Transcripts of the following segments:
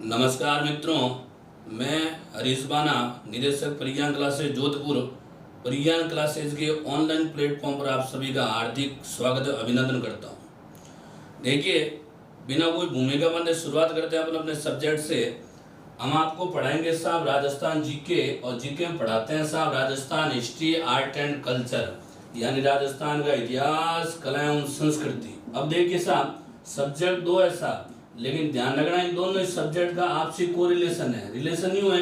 नमस्कार मित्रों, मैं हरीश बाना, निदेशक प्रज्ञान क्लासेज जोधपुर। प्रज्ञान क्लासेज के ऑनलाइन प्लेटफॉर्म पर आप सभी का हार्दिक स्वागत अभिनंदन करता हूं। देखिए, बिना कोई भूमिका बंधे शुरुआत करते हैं अपन अपने सब्जेक्ट से। हम आपको पढ़ाएंगे साहब राजस्थान जीके, और जीके में पढ़ाते हैं साहब Rajasthan history, art and culture, यानी राजस्थान का इतिहास, कला एवं संस्कृति। अब देखिए साहब, सब्जेक्ट दो है साहब, लेकिन ध्यान रखना इन दोनों सब्जेक्ट का आपसी कोरिलेशन है। रिलेशन यूं है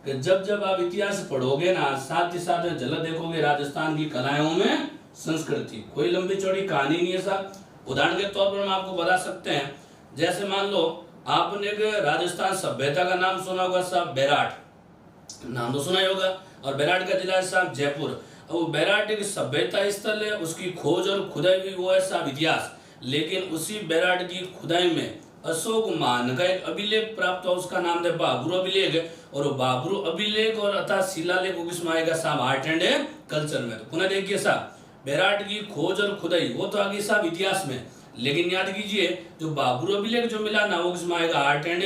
कि जब जब आप इतिहास पढ़ोगे ना, साथ ही साथ में झलक देखोगे राजस्थान की कलाओं में संस्कृति। कोई लंबी चौड़ी कहानी नहीं है साहब। उदाहरण के तौर पर हम आपको बता सकते हैं, जैसे मान लो आपने एक राजस्थान सभ्यता का नाम सुना होगा साहब, बैराट नाम तो सुना ही होगा, और बैराट का जिला है साहब जयपुर। अब वो बैराट एक सभ्यता स्थल है, उसकी खोज और खुदाई भी वो है साहब इतिहास। लेकिन उसी बैराट की खुदाई में अशोक मान का एक अभिलेख प्राप्त हुआ, उसका नाम है बाबरू अभिलेख। और बाबरू अभिलेख और अथा शिलालेख किसमें आएगा साहब, आर्ट एंड कल्चर में। तो पुनः देखिए साहब, बैराट की खोज और खुदाई वो तो आगे साहब इतिहास में, लेकिन याद कीजिए जो बाबरू अभिलेख जो मिला ना, वो किसमें आएगा, आर्ट एंड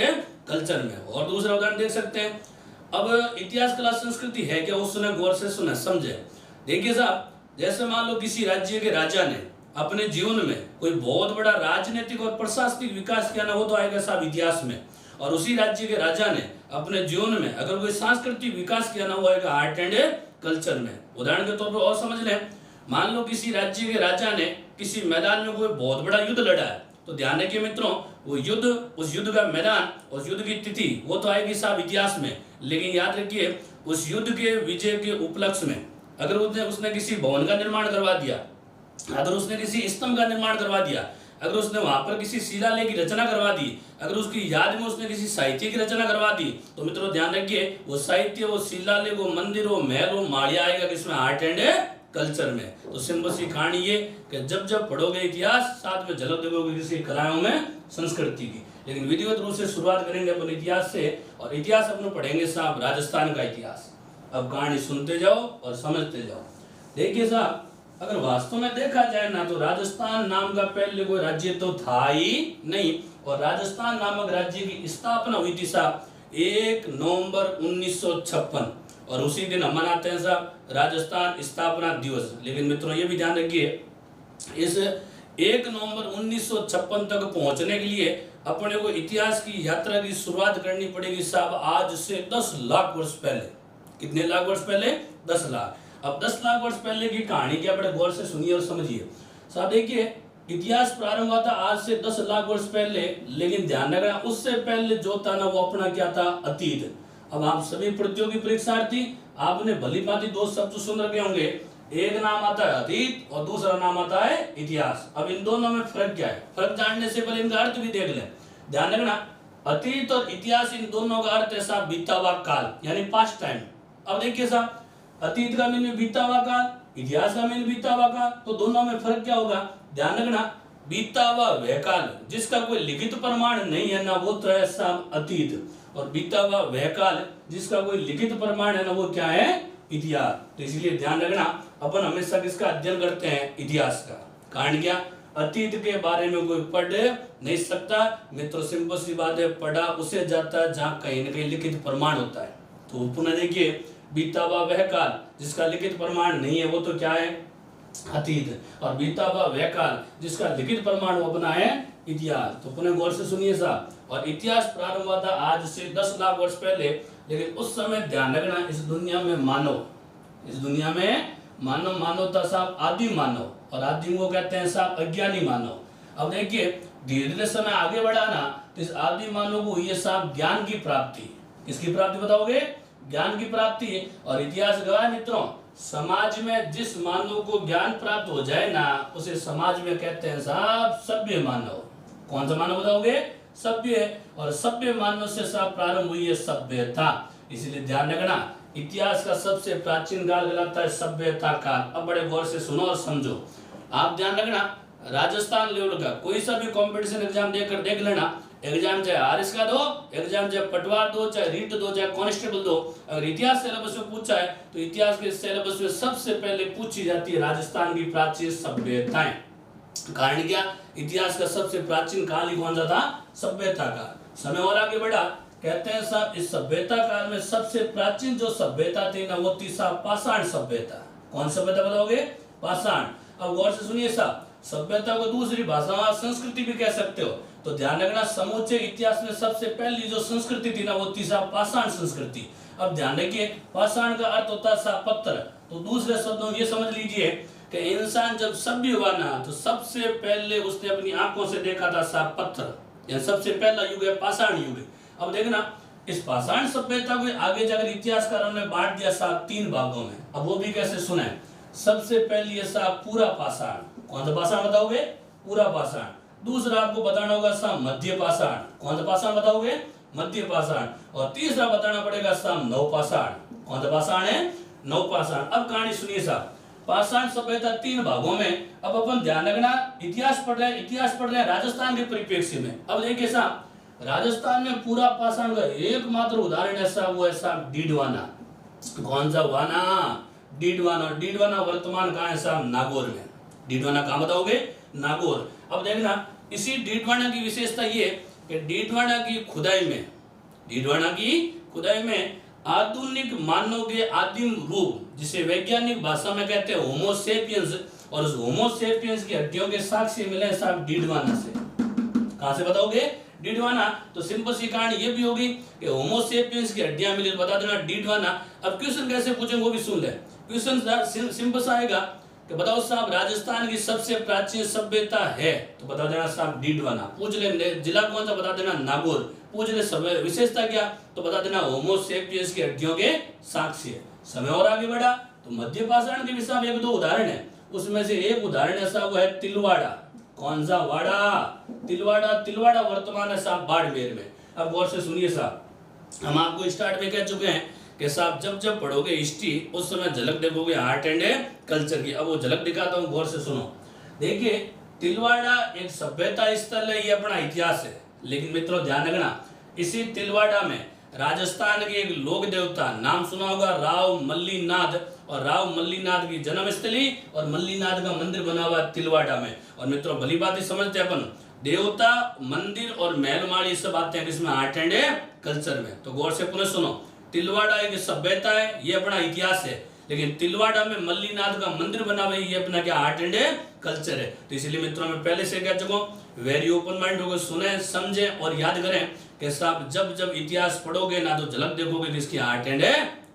कल्चर में। और दूसरा उदाहरण देख सकते हैं। अब इतिहास कला संस्कृति है क्या, उस सुने गौर से सुने समझे। देखिए साहब, जैसे मान लो किसी राज्य के राजा ने अपने जीवन में कोई बहुत बड़ा राजनीतिक और प्रशासनिक विकास किया ना, वो तो आएगा साहब इतिहास में। और उसी राज्य के राजा ने अपने जीवन में अगर कोई सांस्कृतिक विकास किया ना, वो आएगा आर्ट एंड कल्चर में। उदाहरण के तौर पर और समझ लें, मान लो किसी राज्य के राजा ने किसी मैदान में कोई बहुत बड़ा युद्ध लड़ा है, तो ध्यान रखिए मित्रों, वो युद्ध, उस युद्ध का मैदान, उस युद्ध की तिथि वो तो आएगी साहब इतिहास में। लेकिन याद रखिए, उस युद्ध के विजय के उपलक्ष्य में अगर उसने किसी भवन का निर्माण करवा दिया, अगर उसने किसी स्तंभ का निर्माण करवा दिया, अगर उसने वहां पर किसी शिलालेख की रचना करवा दी, अगर उसकी याद में उसने किसी साहित्य की रचना करवा दी, तो मित्रों ध्यान रखिए, वो साहित्य, वो शिलालेख, वो मंदिर, वो महल, वो माड़िया आएगा किसमें, आर्ट एंड कल्चर में। तो सिंपल सी कहानी ये कि जब जब पढ़ोगे इतिहास, साथ में झलक देखोगे किसी कलाओं में संस्कृति की। लेकिन विधिवत रूप से शुरुआत करेंगे अपन इतिहास से, और इतिहास अपन पढ़ेंगे साहब राजस्थान का इतिहास। अब कहानी सुनते जाओ और समझते जाओ। देखिए साहब, अगर वास्तव में देखा जाए ना, तो राजस्थान नाम का पहले कोई राज्य तो था ही नहीं। और राजस्थान नामक राज्य की स्थापना हुई थी साहब 1 नवंबर 1956, और उसी दिन हम मनाते हैं साहब राजस्थान स्थापना दिवस। लेकिन मित्रों ये भी ध्यान रखिए, इस 1 नवंबर 1956 तक पहुंचने के लिए अपने को इतिहास की यात्रा की शुरुआत करनी पड़ेगी साहब आज से 10 लाख वर्ष पहले। कितने लाख वर्ष पहले, 10 लाख। अब 10 लाख वर्ष पहले की कहानी क्या, बड़े गौर से सुनिए और समझिए साहब। देखिए, इतिहास प्रारंभ हुआ था आज से 10 लाख वर्ष पहले, लेकिन ध्यान रखना उससे पहले जो था ना, वो अपना क्या था, अतीत। अब आप सभी प्रतियोगी परीक्षार्थी, आपने भली भांति दो शब्द सुन रखे होंगे, एक नाम आता है अतीत और दूसरा नाम आता है इतिहास। अब इन दोनों में फर्क क्या है, फर्क जानने से पहले इनका अर्थ भी देख लें। ध्यान रखना, अतीत और इतिहास, इन दोनों का अर्थ है साहब बीता हुआ काल, यानी पास्ट टाइम। अब देखिए साहब, अतीत का मीन बीता हुआ काल, इतिहास का मीन बीता हुआ काल, तो दोनों में फर्क क्या होगा। ध्यान रखना, बीता हुआ वह काल जिसका कोई लिखित प्रमाण नहीं है ना, वो तो है साहब अतीत। और बीता हुआ वह काल जिसका कोई लिखित प्रमाण है ना, वो क्या है, इतिहास। तो इसलिए ध्यान रखना, अपन हमेशा किसका अध्ययन करते हैं, इतिहास का। कारण क्या, अतीत के बारे में कोई पढ़ नहीं सकता मित्रों, सिंपल सी बात है, पढ़ा उसे जाता है जहाँ कहीं न कहीं लिखित प्रमाण होता है। तो पुनः देखिए, बीता हुआ वह काल जिसका लिखित प्रमाण नहीं है, वो तो क्या है, अतीत। और बीता हुआ वह काल जिसका लिखित प्रमाण वो अपना है इतिहास। तो पुनः गौर से सुनिए साहब, और इतिहास प्रारंभ हुआ था आज से 10 लाख वर्ष पहले। लेकिन उस समय ध्यान रखना, इस दुनिया में मानव, इस दुनिया में मानव था साहब आदि मानव, और आदि को कहते हैं साहब अज्ञानी मानव। अब देखिए, धीरे धीरे समय आगे बढ़ा ना, तो इस आदि मानव को ये साहब ज्ञान की प्राप्ति, किसकी प्राप्ति बताओगे, ज्ञान की प्राप्ति। और इतिहास गवाह मित्रों, समाज में जिस मानव को ज्ञान प्राप्त हो जाए ना, उसे समाज में कहते हैं साहब सभ्य मानव। कौन सा मानव बताओगे, सभ्य। और सभ्य मानव से साहब प्रारंभ हुई है सभ्यता। इसलिए ध्यान रखना, इतिहास का सबसे प्राचीन काल कहलाता है सभ्यता काल। अब बड़े गौर से सुनो और समझो। आप ध्यान रखना, राजस्थान लेवल का कोई सा भी कॉम्पिटिशन एग्जाम देकर देख लेना, एग्जाम चाहे आरएस का दो, एग्जाम चाहे पटवार दो, चाहे रीट दो, चाहे कांस्टेबल दो, अगर इतिहास सिलेबस में पूछा है तो इतिहास के सिलेबस में सबसे पहले पूछी जाती है राजस्थान की प्राचीन सभ्यताएं। कारण क्या, इतिहास का सबसे प्राचीन काल ही कौन सा था, सभ्यता का। समय और आगे बढ़ा, कहते हैं साहब इस सभ्यता काल में सबसे प्राचीन जो सभ्यता थी ना वो थी साहब पाषाण सभ्यता। कौन सभ्यता बताओगे? पाषाण। अब गौर से सुनिए साहब, सभ्यता को दूसरी भाषा में संस्कृति भी कह सकते हो। तो ध्यान रखना, समूचे इतिहास में सबसे पहली जो संस्कृति थी ना वो थी साहब पाषाण संस्कृति। अब ध्यान रखिए, पाषाण का अर्थ होता है साहब पत्थर। तो दूसरे शब्दों में ये समझ लीजिए कि इंसान जब सभ्य हुआ ना तो सबसे पहले उसने अपनी आंखों से देखा था साहब पत्थर। यह सबसे पहला युग है पाषाण युग। अब देखना, इस पाषाण सभ्यता को आगे जाकर इतिहासकारों ने बांट दिया साहब 3 भागों में। अब वो भी कैसे सुने? सबसे पहली है साहब पूरा पाषाण। कौन सा पाषाण बताओगे? पूरा पाषाण। दूसरा आपको बताना होगा साहब मध्य पाषाण। कौन सा पाषाण बताओगे? मध्य पाषाण। और तीसरा बताना पड़ेगा साहब नव पाषाण। कौन सा पाषाण है? नव पाषाण। अब कहानी सुनिए साहब, पाषाण सभ्यता 3 भागों में। अब अपन ध्यान रखना, इतिहास पढ़ रहे हैं राजस्थान के परिप्रेक्ष्य में। अब देखिए साहब, राजस्थान में पूरा पाषाण का एकमात्र उदाहरण है साहब, वो है साहब डीडवाना। कौन सा वाना? डीडवाना। डीडवाना वर्तमान कहाँ है साहब? नागौर में। डीडवाना कहाँ बताओगे? नागौर। अब देखना, इसी डीडवाना की विशेषता ये कि डीडवाना की खुदाई में आधुनिक मानव के आदिम रूप, जिसे वैज्ञानिक भाषा में कहते हैं होमो सेपियंस, और उस होमो सेपियंस की हड्डियों के साक्ष्य मिले साहब डीडवाना से। कहां से बताओगे? डीडवाना। तो सिंपल सी कहानी ये भी होगी कि होमो सेपियंस की हड्डियां मिली, बता देना डीडवाना। अब क्वेश्चन कैसे पूछेंगे वो भी सुन ले। क्वेश्चन सिंपल सा आएगा कि बताओ साहब राजस्थान की सबसे प्राचीन सभ्यता है, तो बता देना साहब डीडवाना। पूछ ले जिला कौन सा, बता देना नागौर। पूछ ले समय विशेषता क्या, तो बता देना होमो सेपियंस की हड्डियों के साक्ष्य। समय और आगे बढ़ा तो मध्य पाषाण के भी साहब 1-2 उदाहरण है। उसमें से एक उदाहरण है साहब वो है तिलवाड़ा। कौन सा वाड़ा? तिलवाड़ा। तिलवाड़ा वर्तमान है साहब बाड़मेर में। अब गौर से सुनिए साहब, हम आपको स्टार्ट में कह चुके हैं कि साहब जब पढ़ोगे हिस्ट्री उस समय झलक देखोगे आर्ट एंड कल्चर की। अब वो झलक दिखाता हूँ, गौर से सुनो। देखिए, तिलवाड़ा एक सभ्यता स्थल है, ये अपना इतिहास है। लेकिन मित्रों ध्यान रखना, इसी तिलवाड़ा में राजस्थान के एक लोक देवता, नाम सुना होगा राव मल्लीनाथ, और राव मल्लीनाथ की जन्मस्थली और मल्लीनाथ का मंदिर बना हुआ है तिलवाड़ा में। और मित्रों भली बात ही समझते हैं अपन, देवता मंदिर और महलमाड़ी सब आते हैं किसमें? आर्ट एंड कल्चर में। तो गौर से पुनः सुनो, तिलवाड़ा एक सभ्यता है, ये अपना इतिहास है। लेकिन तिलवाड़ा में मल्लीनाथ का मंदिर बना हुआ है, ये अपना क्या? आर्ट एंड कल्चर है। तो इसलिए मित्रों में पहले से कह चुका हूं, वेरी ओपन माइंड होकर सुने, समझे और याद करें कि साहब जब इतिहास पढ़ोगे ना तो झलक देखोगे किसकी? आर्ट एंड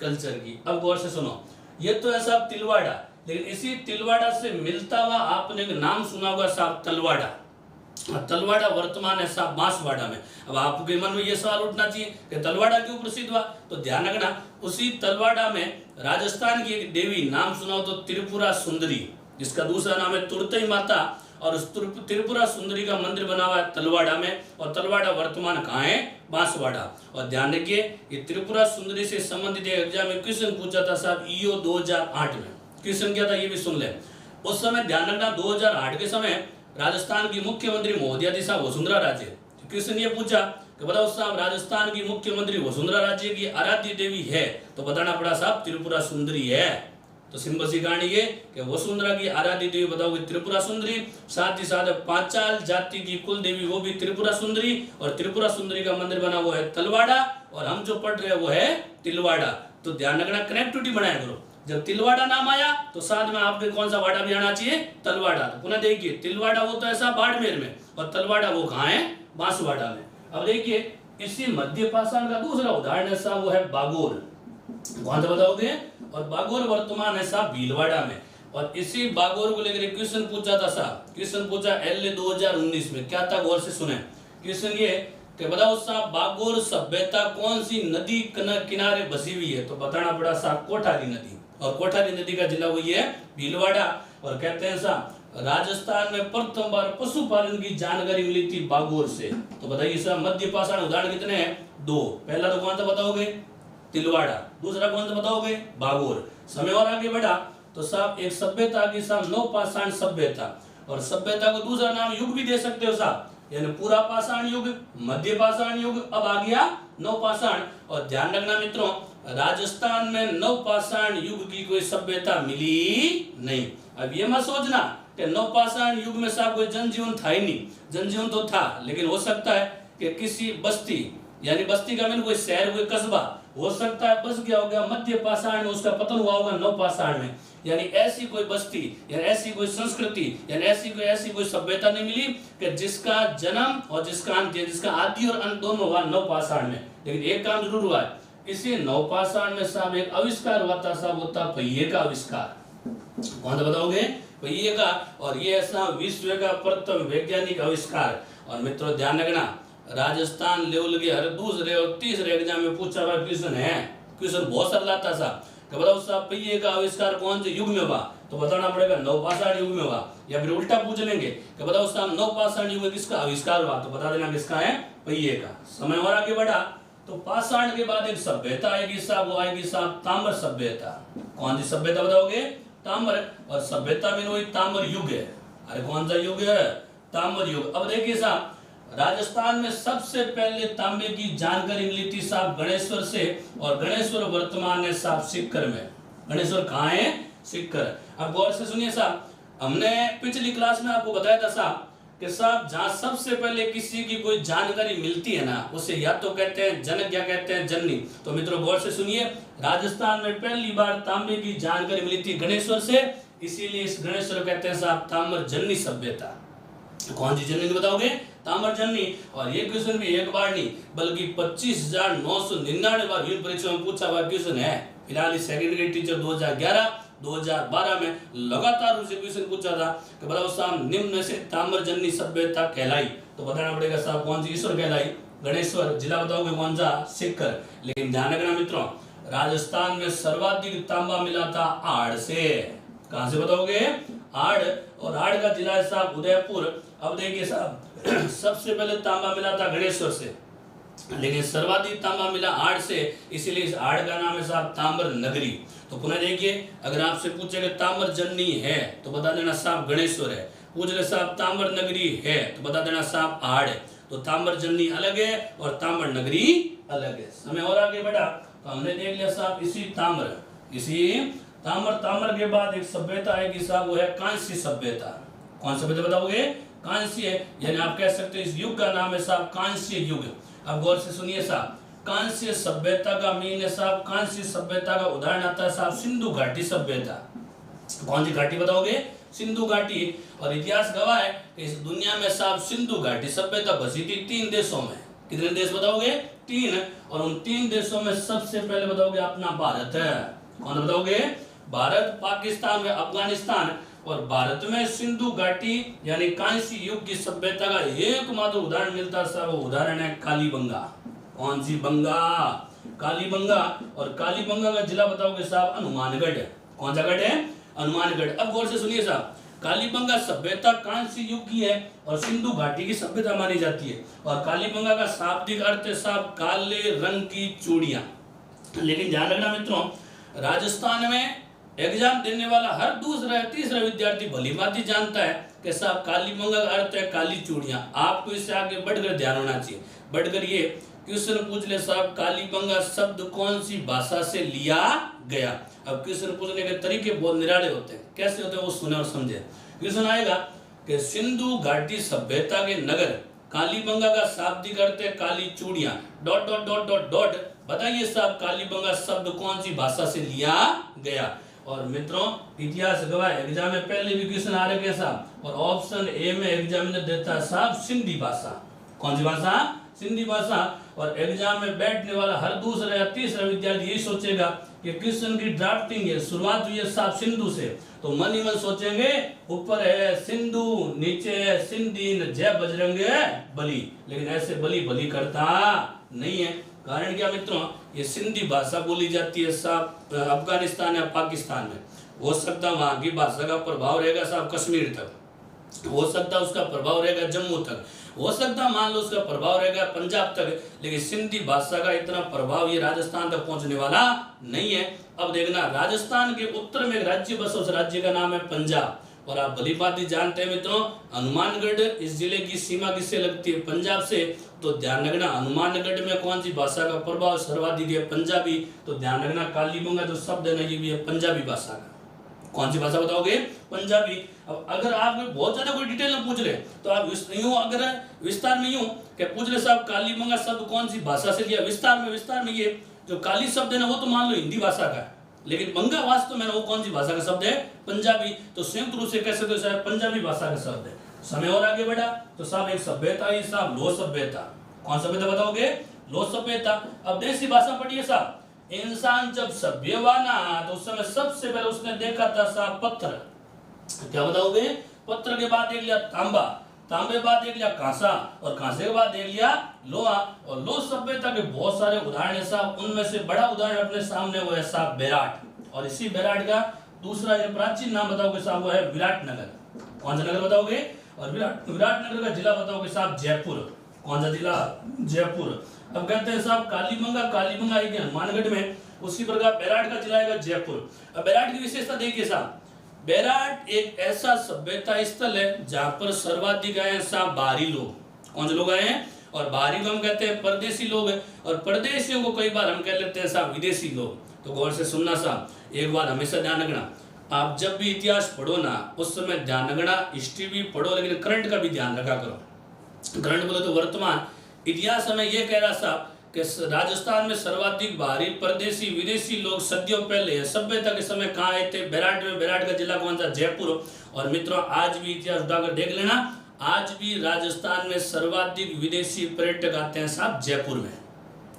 कल्चर की। अब गौर से सुनो, ये तो है साहब तिलवाड़ा, लेकिन इसी तिलवाड़ा से मिलता हुआ आपने एक नाम सुना होगा साहब तलवाड़ा। तलवाड़ा वर्तमान है साहब बांसवाड़ा में। अब आपके मन में ये सवाल उठना चाहिए कि तलवाड़ा क्यों प्रसिद्ध हुआ? तो ध्यान रखना, उसी तलवाड़ा में राजस्थान की एक देवी, नाम सुना हो तो त्रिपुरा सुंदरी, जिसका दूसरा नाम है तुरतई माता, और उस त्रिपुरा सुंदरी का मंदिर बना हुआ है तलवाड़ा में। और तलवाड़ा वर्तमान कहाँ है? बांसवाड़ा। और ध्यान रखिए, ये त्रिपुरा सुंदरी से संबंधित एग्जाम में क्वेश्चन पूछा था साहब ईओ 2008 में। क्वेश्चन क्या था ये भी सुन ले। उस समय ध्यान रखना, 2008 के समय राजस्थान की मुख्यमंत्री महोदया थी साहब वसुंधरा राजे। क्वेश्चन ये पूछा कि बताओ साहब राजस्थान की मुख्यमंत्री वसुंधरा राजे की आराध्य देवी है, तो बताना पड़ा साहब त्रिपुरा सुंदरी है। तो सिंपल सी कहानी ये कि वसुंधरा की आराध्य देवी बताओगे त्रिपुरा सुंदरी। साथ ही साथ पांचाल जाति की कुल देवी वो भी त्रिपुरा सुंदरी, और त्रिपुरा सुंदरी का मंदिर बना वो है तलवाड़ा, और हम जो पढ़ रहे हैं वो है तिलवाड़ा। तो ध्यान रखना, कनेक्टिविटी बनाया करो। जब तिलवाड़ा नाम आया तो साथ में आपके कौन सा वाड़ा भी आना चाहिए? तलवाड़ा। तो पुनः देखिए, तिलवाड़ा वो तो ऐसा बाड़मेर में, और तलवाड़ा वो कहाँ है? बांसवाड़ा में। अब देखिए, इसी मध्य पाषाण का दूसरा उदाहरण है साहब वो है बागोर। कौन सा बताओगे? और बागोर वर्तमान है साहब भीलवाड़ा में। और इसी बागोर को लेकर क्वेश्चन पूछा था साहब, क्वेश्चन पूछा LA 2019 में। क्या था? गौर से सुने। क्वेश्चन ये कि बताओ साहब बागोर सभ्यता कौन सी नदी किनारे बसी हुई है? तो बताना पड़ा साहब कोठारी नदी, और कोठारी नदी का जिला वही है भीलवाड़ा। और कहते हैं साहब राजस्थान में प्रथम बार पशुपालन की जानकारी मिली थी बागोर से। तो बताइए साहब मध्य पाषाण उदाहरण कितने हैं? 2। पहला तो कौन सा बताओगे? तिलवाड़ा। दूसरा कौन सा बताओगे? बागोर। समय और आगे बढ़ा तो साहब एक सभ्यता की साहब नव पाषाण सभ्यता, और सभ्यता को दूसरा नाम युग भी दे सकते हो साहब, यानी पूरा पाषाण युग, मध्य पाषाण युग, अब आ गया नव पाषाण। और ध्यान रखना मित्रों, राजस्थान में नव पाषाण युग की कोई सभ्यता मिली नहीं। अब ये मत सोचना कि नव पाषाण युग में साहब कोई जनजीवन था ही नहीं। जनजीवन तो था, लेकिन हो सकता है कि किसी बस्ती यानी बस्ती का मीन कोई शहर, कोई कस्बा हो सकता है बस गया होगा मध्य पाषाण में, उसका पतन हुआ होगा नव पाषाण में। यानी ऐसी कोई बस्ती या ऐसी कोई संस्कृति या ऐसी कोई सभ्यता नहीं मिली कि जिसका जन्म और जिसका अंत, जिसका आदि और अंत दोनों हुआ नव पाषाण में। लेकिन एक काम जरूर हुआ है, इसी नव पाषाण में साहब एक आविष्कार हुआ था साहब, होता पहिए का आविष्कार। कौन सा बताओगे? पहिए का। और ये ऐसा विश्व का प्रथम वैज्ञानिक आविष्कार। और मित्रों ध्यान रखना, राजस्थान लेवल के हर दूसरे और तीसरे एग्जाम में पूछा हुआ क्वेश्चन है। क्वेश्चन बहुत सारा लाता साहब कि बताओ साहब पहिए का आविष्कार कौन से युग में हुआ, तो बताना पड़ेगा नवपाषाण युग में हुआ। या फिर उल्टा पूछ लेंगे कि बताओ साहब नवपाषाण युग में किसका आविष्कार हुआ, तो बता देना किसका है, पहिए का। समय और आगे बढ़ा तो पाषाण के बाद एक सभ्यता आएगी साहब, वो आएगी साहब ताम्र सभ्यता। कौन सी सभ्यता बताओगे? ताम्र। और सभ्यता में वही ताम्र युग है। अरे कौन सा युग है? ताम्र युग। अब देखिए साहब, राजस्थान में सबसे पहले तांबे की जानकारी मिली थी साहब गणेश्वर से, और गणेश्वर वर्तमान है साहब सीकर में। गणेश्वर कहाँ है? सीकर। अब गौर से सुनिए साहब, हमने पिछली क्लास में आपको बताया था साहब कि साहब जहाँ सबसे पहले किसी की कोई जानकारी मिलती है ना, उसे या तो कहते हैं जनक या कहते हैं जननी। तो मित्रों गौर से सुनिए, राजस्थान में पहली बार तांबे की जानकारी मिली थी गणेश्वर से, इसीलिए इस गणेश्वर कहते हैं साहब ताम्र जननी सभ्यता। कौन सी जननी बताओगे? ताम्र जननी। और ये क्वेश्चन भी एक बार नहीं बल्कि 25,999 बार यूनिट परीक्षा में पूछा हुआ क्वेश्चन है। फिलहाल सेकंड ग्रेड टीचर 2011 2012 में लगातार उसे क्वेश्चन पूछा था कि बताओ साहब निम्न से ताम्र जननी सभ्यता कहलाई, तो बताना पड़ेगा साहब कौन सी? ईश्वर कहलाई। गणेश्वर। जिला बताओगे कौन सा? सीकर। लेकिन ध्यान रखना मित्रों, राजस्थान में सर्वाधिक तांबा मिला था आड़ से। कहां से बताओगे? आड़। और आड़ का जिला है साहब उदयपुर। अब देखिए साहब सबसे पहले तांबा मिला था गणेश्वर से, लेकिन सर्वाधिक तांबा मिला आड़ से, इसीलिए इस आड़ का नाम है साहब ताम्र नगरी। तो पुनः देखिए, अगर आपसे पूछेगा ताम्र जननी है तो बता देना साहब गणेश्वर है। पूछ ले साहब ताम्र नगरी है तो बता देना साहब आड़ है। तो ताम्र जननी अलग है और ताम्र नगरी अलग है। समय और आगे बढ़ा तो हमने देख लिया साहब इसी ताम्र के बाद एक सभ्यता आएगी साहब, वो है कांस्य सभ्यता। कौन सभ्यता बताओगे? कांस्य। यानी आप कह सकते हैं इस युग का नाम है साहब कांस्य युग। अब गौर से सुनिए साहब, कांस्य सभ्यता का मीन है साहब, कांस्य सभ्यता का उदाहरण आता है साहब सिंधु घाटी सभ्यता। कौन सी घाटी बताओगे? सिंधु घाटी। और इतिहास गवाह है कि इस दुनिया में साहब सिंधु घाटी सभ्यता बसी थी 3 देशों में। कितने देश बताओगे? 3। और उन 3 देशों में सबसे पहले बताओगे अपना भारत है। कौन बताओगे? भारत, पाकिस्तान व अफगानिस्तान। और भारत में सिंधु घाटी यानी कांस्य युग की सभ्यता का एकमात्र उदाहरण मिलता है साहब, वो उदाहरण है कालीबंगा। कौन सी बंगा? कालीबंगा। और कालीबंगा का जिला बताओगे साहब हनुमानगढ़। कौन सा गढ़ है? हनुमानगढ़। अब गौर से सुनिए साहब, कालीबंगा सभ्यता कांस्य युग की है और सिंधु घाटी की सभ्यता मानी जाती है। और कालीबंगा का शाब्दिक अर्थ है साहब काले रंग की चूड़ियां। लेकिन ध्यान रखना मित्रों, राजस्थान में एग्जाम देने वाला हर दूसरा या तीसरा विद्यार्थी भली भांति जानता है कि साहब कालीबंगा का अर्थ है काली चूड़ियां। आपको इससे आगे बढ़कर ध्यान होना चाहिए। बढ़कर ये क्वेश्चन पूछ ले साहब कालीबंगा शब्द कौन सी भाषा से लिया गया। अब क्वेश्चन पूछने के तरीके बहुत निराले होते हैं, कैसे होते हैं वो सुने और समझे। क्वेश्चन आएगा कि सिंधु घाटी सभ्यता के नगर कालीबंगा का शाब्दिक अर्थ है काली चूड़ियां dot dot dot dot dot. बताइए साहब कालीबंगा शब्द कौन सी भाषा से लिया गया। और मित्रों इतिहास गवाह एग्जाम में पहले भी क्वेश्चन आ रहे साहब, और ऑप्शन ए में एग्जामिनर देता है साहब सिंधी भाषा। कौन सी भाषा? सिंधी भाषा। और एग्जाम में बैठने वाला हर दूसरा या तीसरा विद्यार्थी यही सोचेगा कि क्वेश्चन की ड्राफ्टिंग है, शुरुआत हुई है साहब सिंधु से, तो मन ही मन सोचेंगे ऊपर है सिंधु, नीचे है सिंधी, जय बजरंग बली। लेकिन ऐसे बली बली करता नहीं है। कारण क्या मित्रों, ये सिंधी भाषा बोली जाती है साहब अफगानिस्तान या पाकिस्तान में। हो सकता है वहां की भाषा का प्रभाव रहेगा साहब कश्मीर तक, हो सकता है उसका प्रभाव रहेगा जम्मू तक, हो सकता है मान लो उसका प्रभाव रहेगा पंजाब तक, लेकिन सिंधी भाषा का इतना प्रभाव ये राजस्थान तक पहुंचने वाला नहीं है। अब देखना, राजस्थान के उत्तर में एक राज्य बसा, उस राज्य का नाम है पंजाब। और आप भली भांति जानते हैं मित्रों, हनुमानगढ़ इस जिले की सीमा किससे लगती है? पंजाब से। तो ध्यान रखना हनुमानगढ़ में कौन सी भाषा का प्रभाव सर्वाधिक है? पंजाबी। तो ध्यान रखना कालीबंगा जो शब्द है ना, ये भी है पंजाबी भाषा का। कौन सी भाषा बताओगे? पंजाबी। अब अगर आप बहुत ज्यादा कोई डिटेल में पूछ ले तो आप यूं अगर विस्तार में यूं कि पूछ ले साहब कालीबंगा शब्द कौन सी भाषा से लिया, विस्तार में ये जो काली शब्द है ना वो तो मान लो हिंदी भाषा का है, लेकिन बंगा वास्तव में वो कौन सी भाषा का शब्द है? पंजाबी। तो संयुक्त रूप से कह सकते हो शायद पंजाबी भाषा का शब्द है। समय और आगे बढ़ा तो साहब एक सभ्यता ही साहब लो सभ्यता। कौन सभ्यता बताओगे? लो सभ्यता। अब देसी भाषा पढ़िए साहब, इंसान जब सभ्य हुआ ना तो उस समय सबसे पहले उसने देखा था साहब पत्थर। क्या बताओगे? पत्थर के बाद देख लिया तांबा, तांबे बाद देख लिया कांसा, और कांसे के बाद देख लिया लोहा। और लो सभ्यता के बहुत सारे उदाहरण है साहब, उनमें से बड़ा उदाहरण अपने सामने वो है साहब बेराट। और इसी बेराट का दूसरा जो प्राचीन नाम बताओगे साहब वो है विराटनगर। कौन सा नगर बताओगे? और विराटनगर का जिला बताओगे साहब जयपुर। कौन सा जिला? जयपुर। अब कहते हैं साहब कालीबंगा एक हनुमानगढ़ में, उसी प्रकार बेराट का जिला है जयपुर। अब बेराट की विशेषता देखिए साहब, बेराट एक ऐसा सभ्यता स्थल है जहां पर सर्वाधिक आए हैं साहब बाहरी लोग। कौन से लोग आए हैं? और बाहरी को हम कहते हैं परदेशी लोग हैं, और परदेशियों को कई बार हम कह लेते हैं साहब विदेशी लोग। तो गौर से सुनना साहब, एक बात हमेशा ध्यान रखना, आप जब भी इतिहास पढ़ो ना उस समय ध्यान रखना, हिस्ट्री भी पढ़ो लेकिन करंट का भी ध्यान रखा करो। करंट बोले तो वर्तमान। इतिहास हमें यह कह रहा साहब कि राजस्थान में सर्वाधिक बाहरी परदेशी विदेशी लोग सदियों पहले सभ्यता के समय कहाँ आए थे? बेराट में। बेराट का जिला कौन सा? जयपुर। और मित्रों आज भी इतिहास उठाकर देख लेना, आज भी राजस्थान में सर्वाधिक विदेशी पर्यटक आते हैं साहब जयपुर में।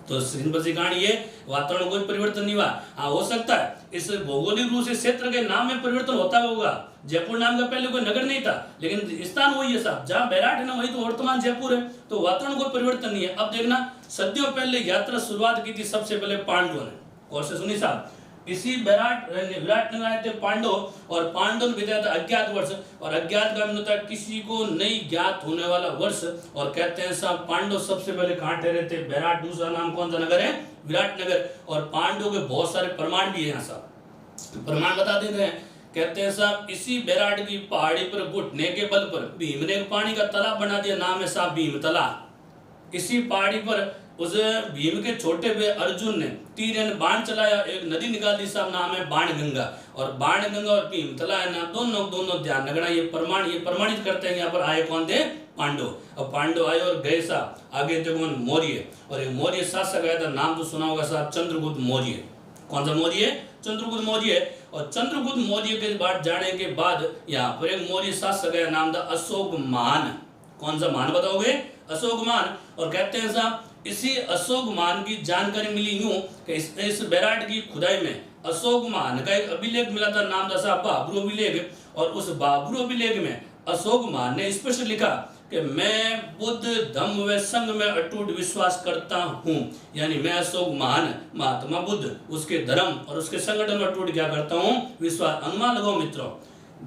तो सिंपल सी कहानी ये, वातावरण कोई परिवर्तन नहीं हुआ। हाँ हो सकता है इस भौगोलिक रूप से क्षेत्र के नाम में परिवर्तन होता होगा, जयपुर नाम का पहले कोई नगर नहीं था लेकिन स्थान वही है साहब, जहाँ बेराट है ना वही तो वर्तमान जयपुर है। तो वातावरण कोई परिवर्तन नहीं है। अब देखना, सदियों पहले यात्रा शुरुआत की थी सबसे पहले पांडवों ने। कौन से? सुनी साहब, इसी विराटनगर आए थे पांडव, और पांडव ने बिताया था अज्ञात वर्ष, और अज्ञात का मतलब है किसी को नहीं ज्ञात होने वाला वर्ष। और कहते हैं साहब पांडव सबसे पहले कहाँ ठहरे थे? बेराट। दूसरा नाम कौन सा नगर है? विराटनगर। और पांडवों के बहुत सारे प्रमाण भी है यहाँ साहब, प्रमाण बता देते हैं। कहते हैं साहब इसी बेराट की पहाड़ी पर घुटने के बल पर भीम ने पानी का तालाब बना दिया, नाम है साहब भीम तालाब। इसी पहाड़ी पर उस भीम के छोटे भाई अर्जुन ने तीर बाण चलाया, एक नदी निकाल दी साहब, नाम है बाणगंगा। और बाणगंगा और भीम तला है ना, दोनों ध्यान रखना, ये प्रमाणित करते हैं। यहाँ पर आए कौन थे? पांडव। अब पांडव आए और गए साहब, आगे थे कौन? मौर्य। और एक मौर्य शासक आया था, नाम तो सुना होगा साहब चंद्रगुप्त मौर्य। कौन सा मौर्य? चंद्रगुप्त मौर्य। और चंद्रगुप्त मौर्य के बाद जाने के बाद यहाँ पर एक मौर्य शासक है, नाम था अशोक मान। कौन सा मान बताओगे? अशोक मान। और कहते हैं साहब इसी अशोक मान की जानकारी मिली यूं कि इस बेराट की खुदाई में अशोक मान का एक अभिलेख मिला था, नाम था साहब बाबरू अभिलेख। और उस बाबरू अभिलेख में अशोक मान ने स्पष्ट लिखा कि मैं बुद्ध धम्म व संघ में अटूट विश्वास करता हूँ। यानी मैं अशोक मान महात्मा बुद्ध उसके धर्म और उसके संगठन में अटूट क्या करता हूँ? विश्वास। अनुमान लगाओ मित्रों,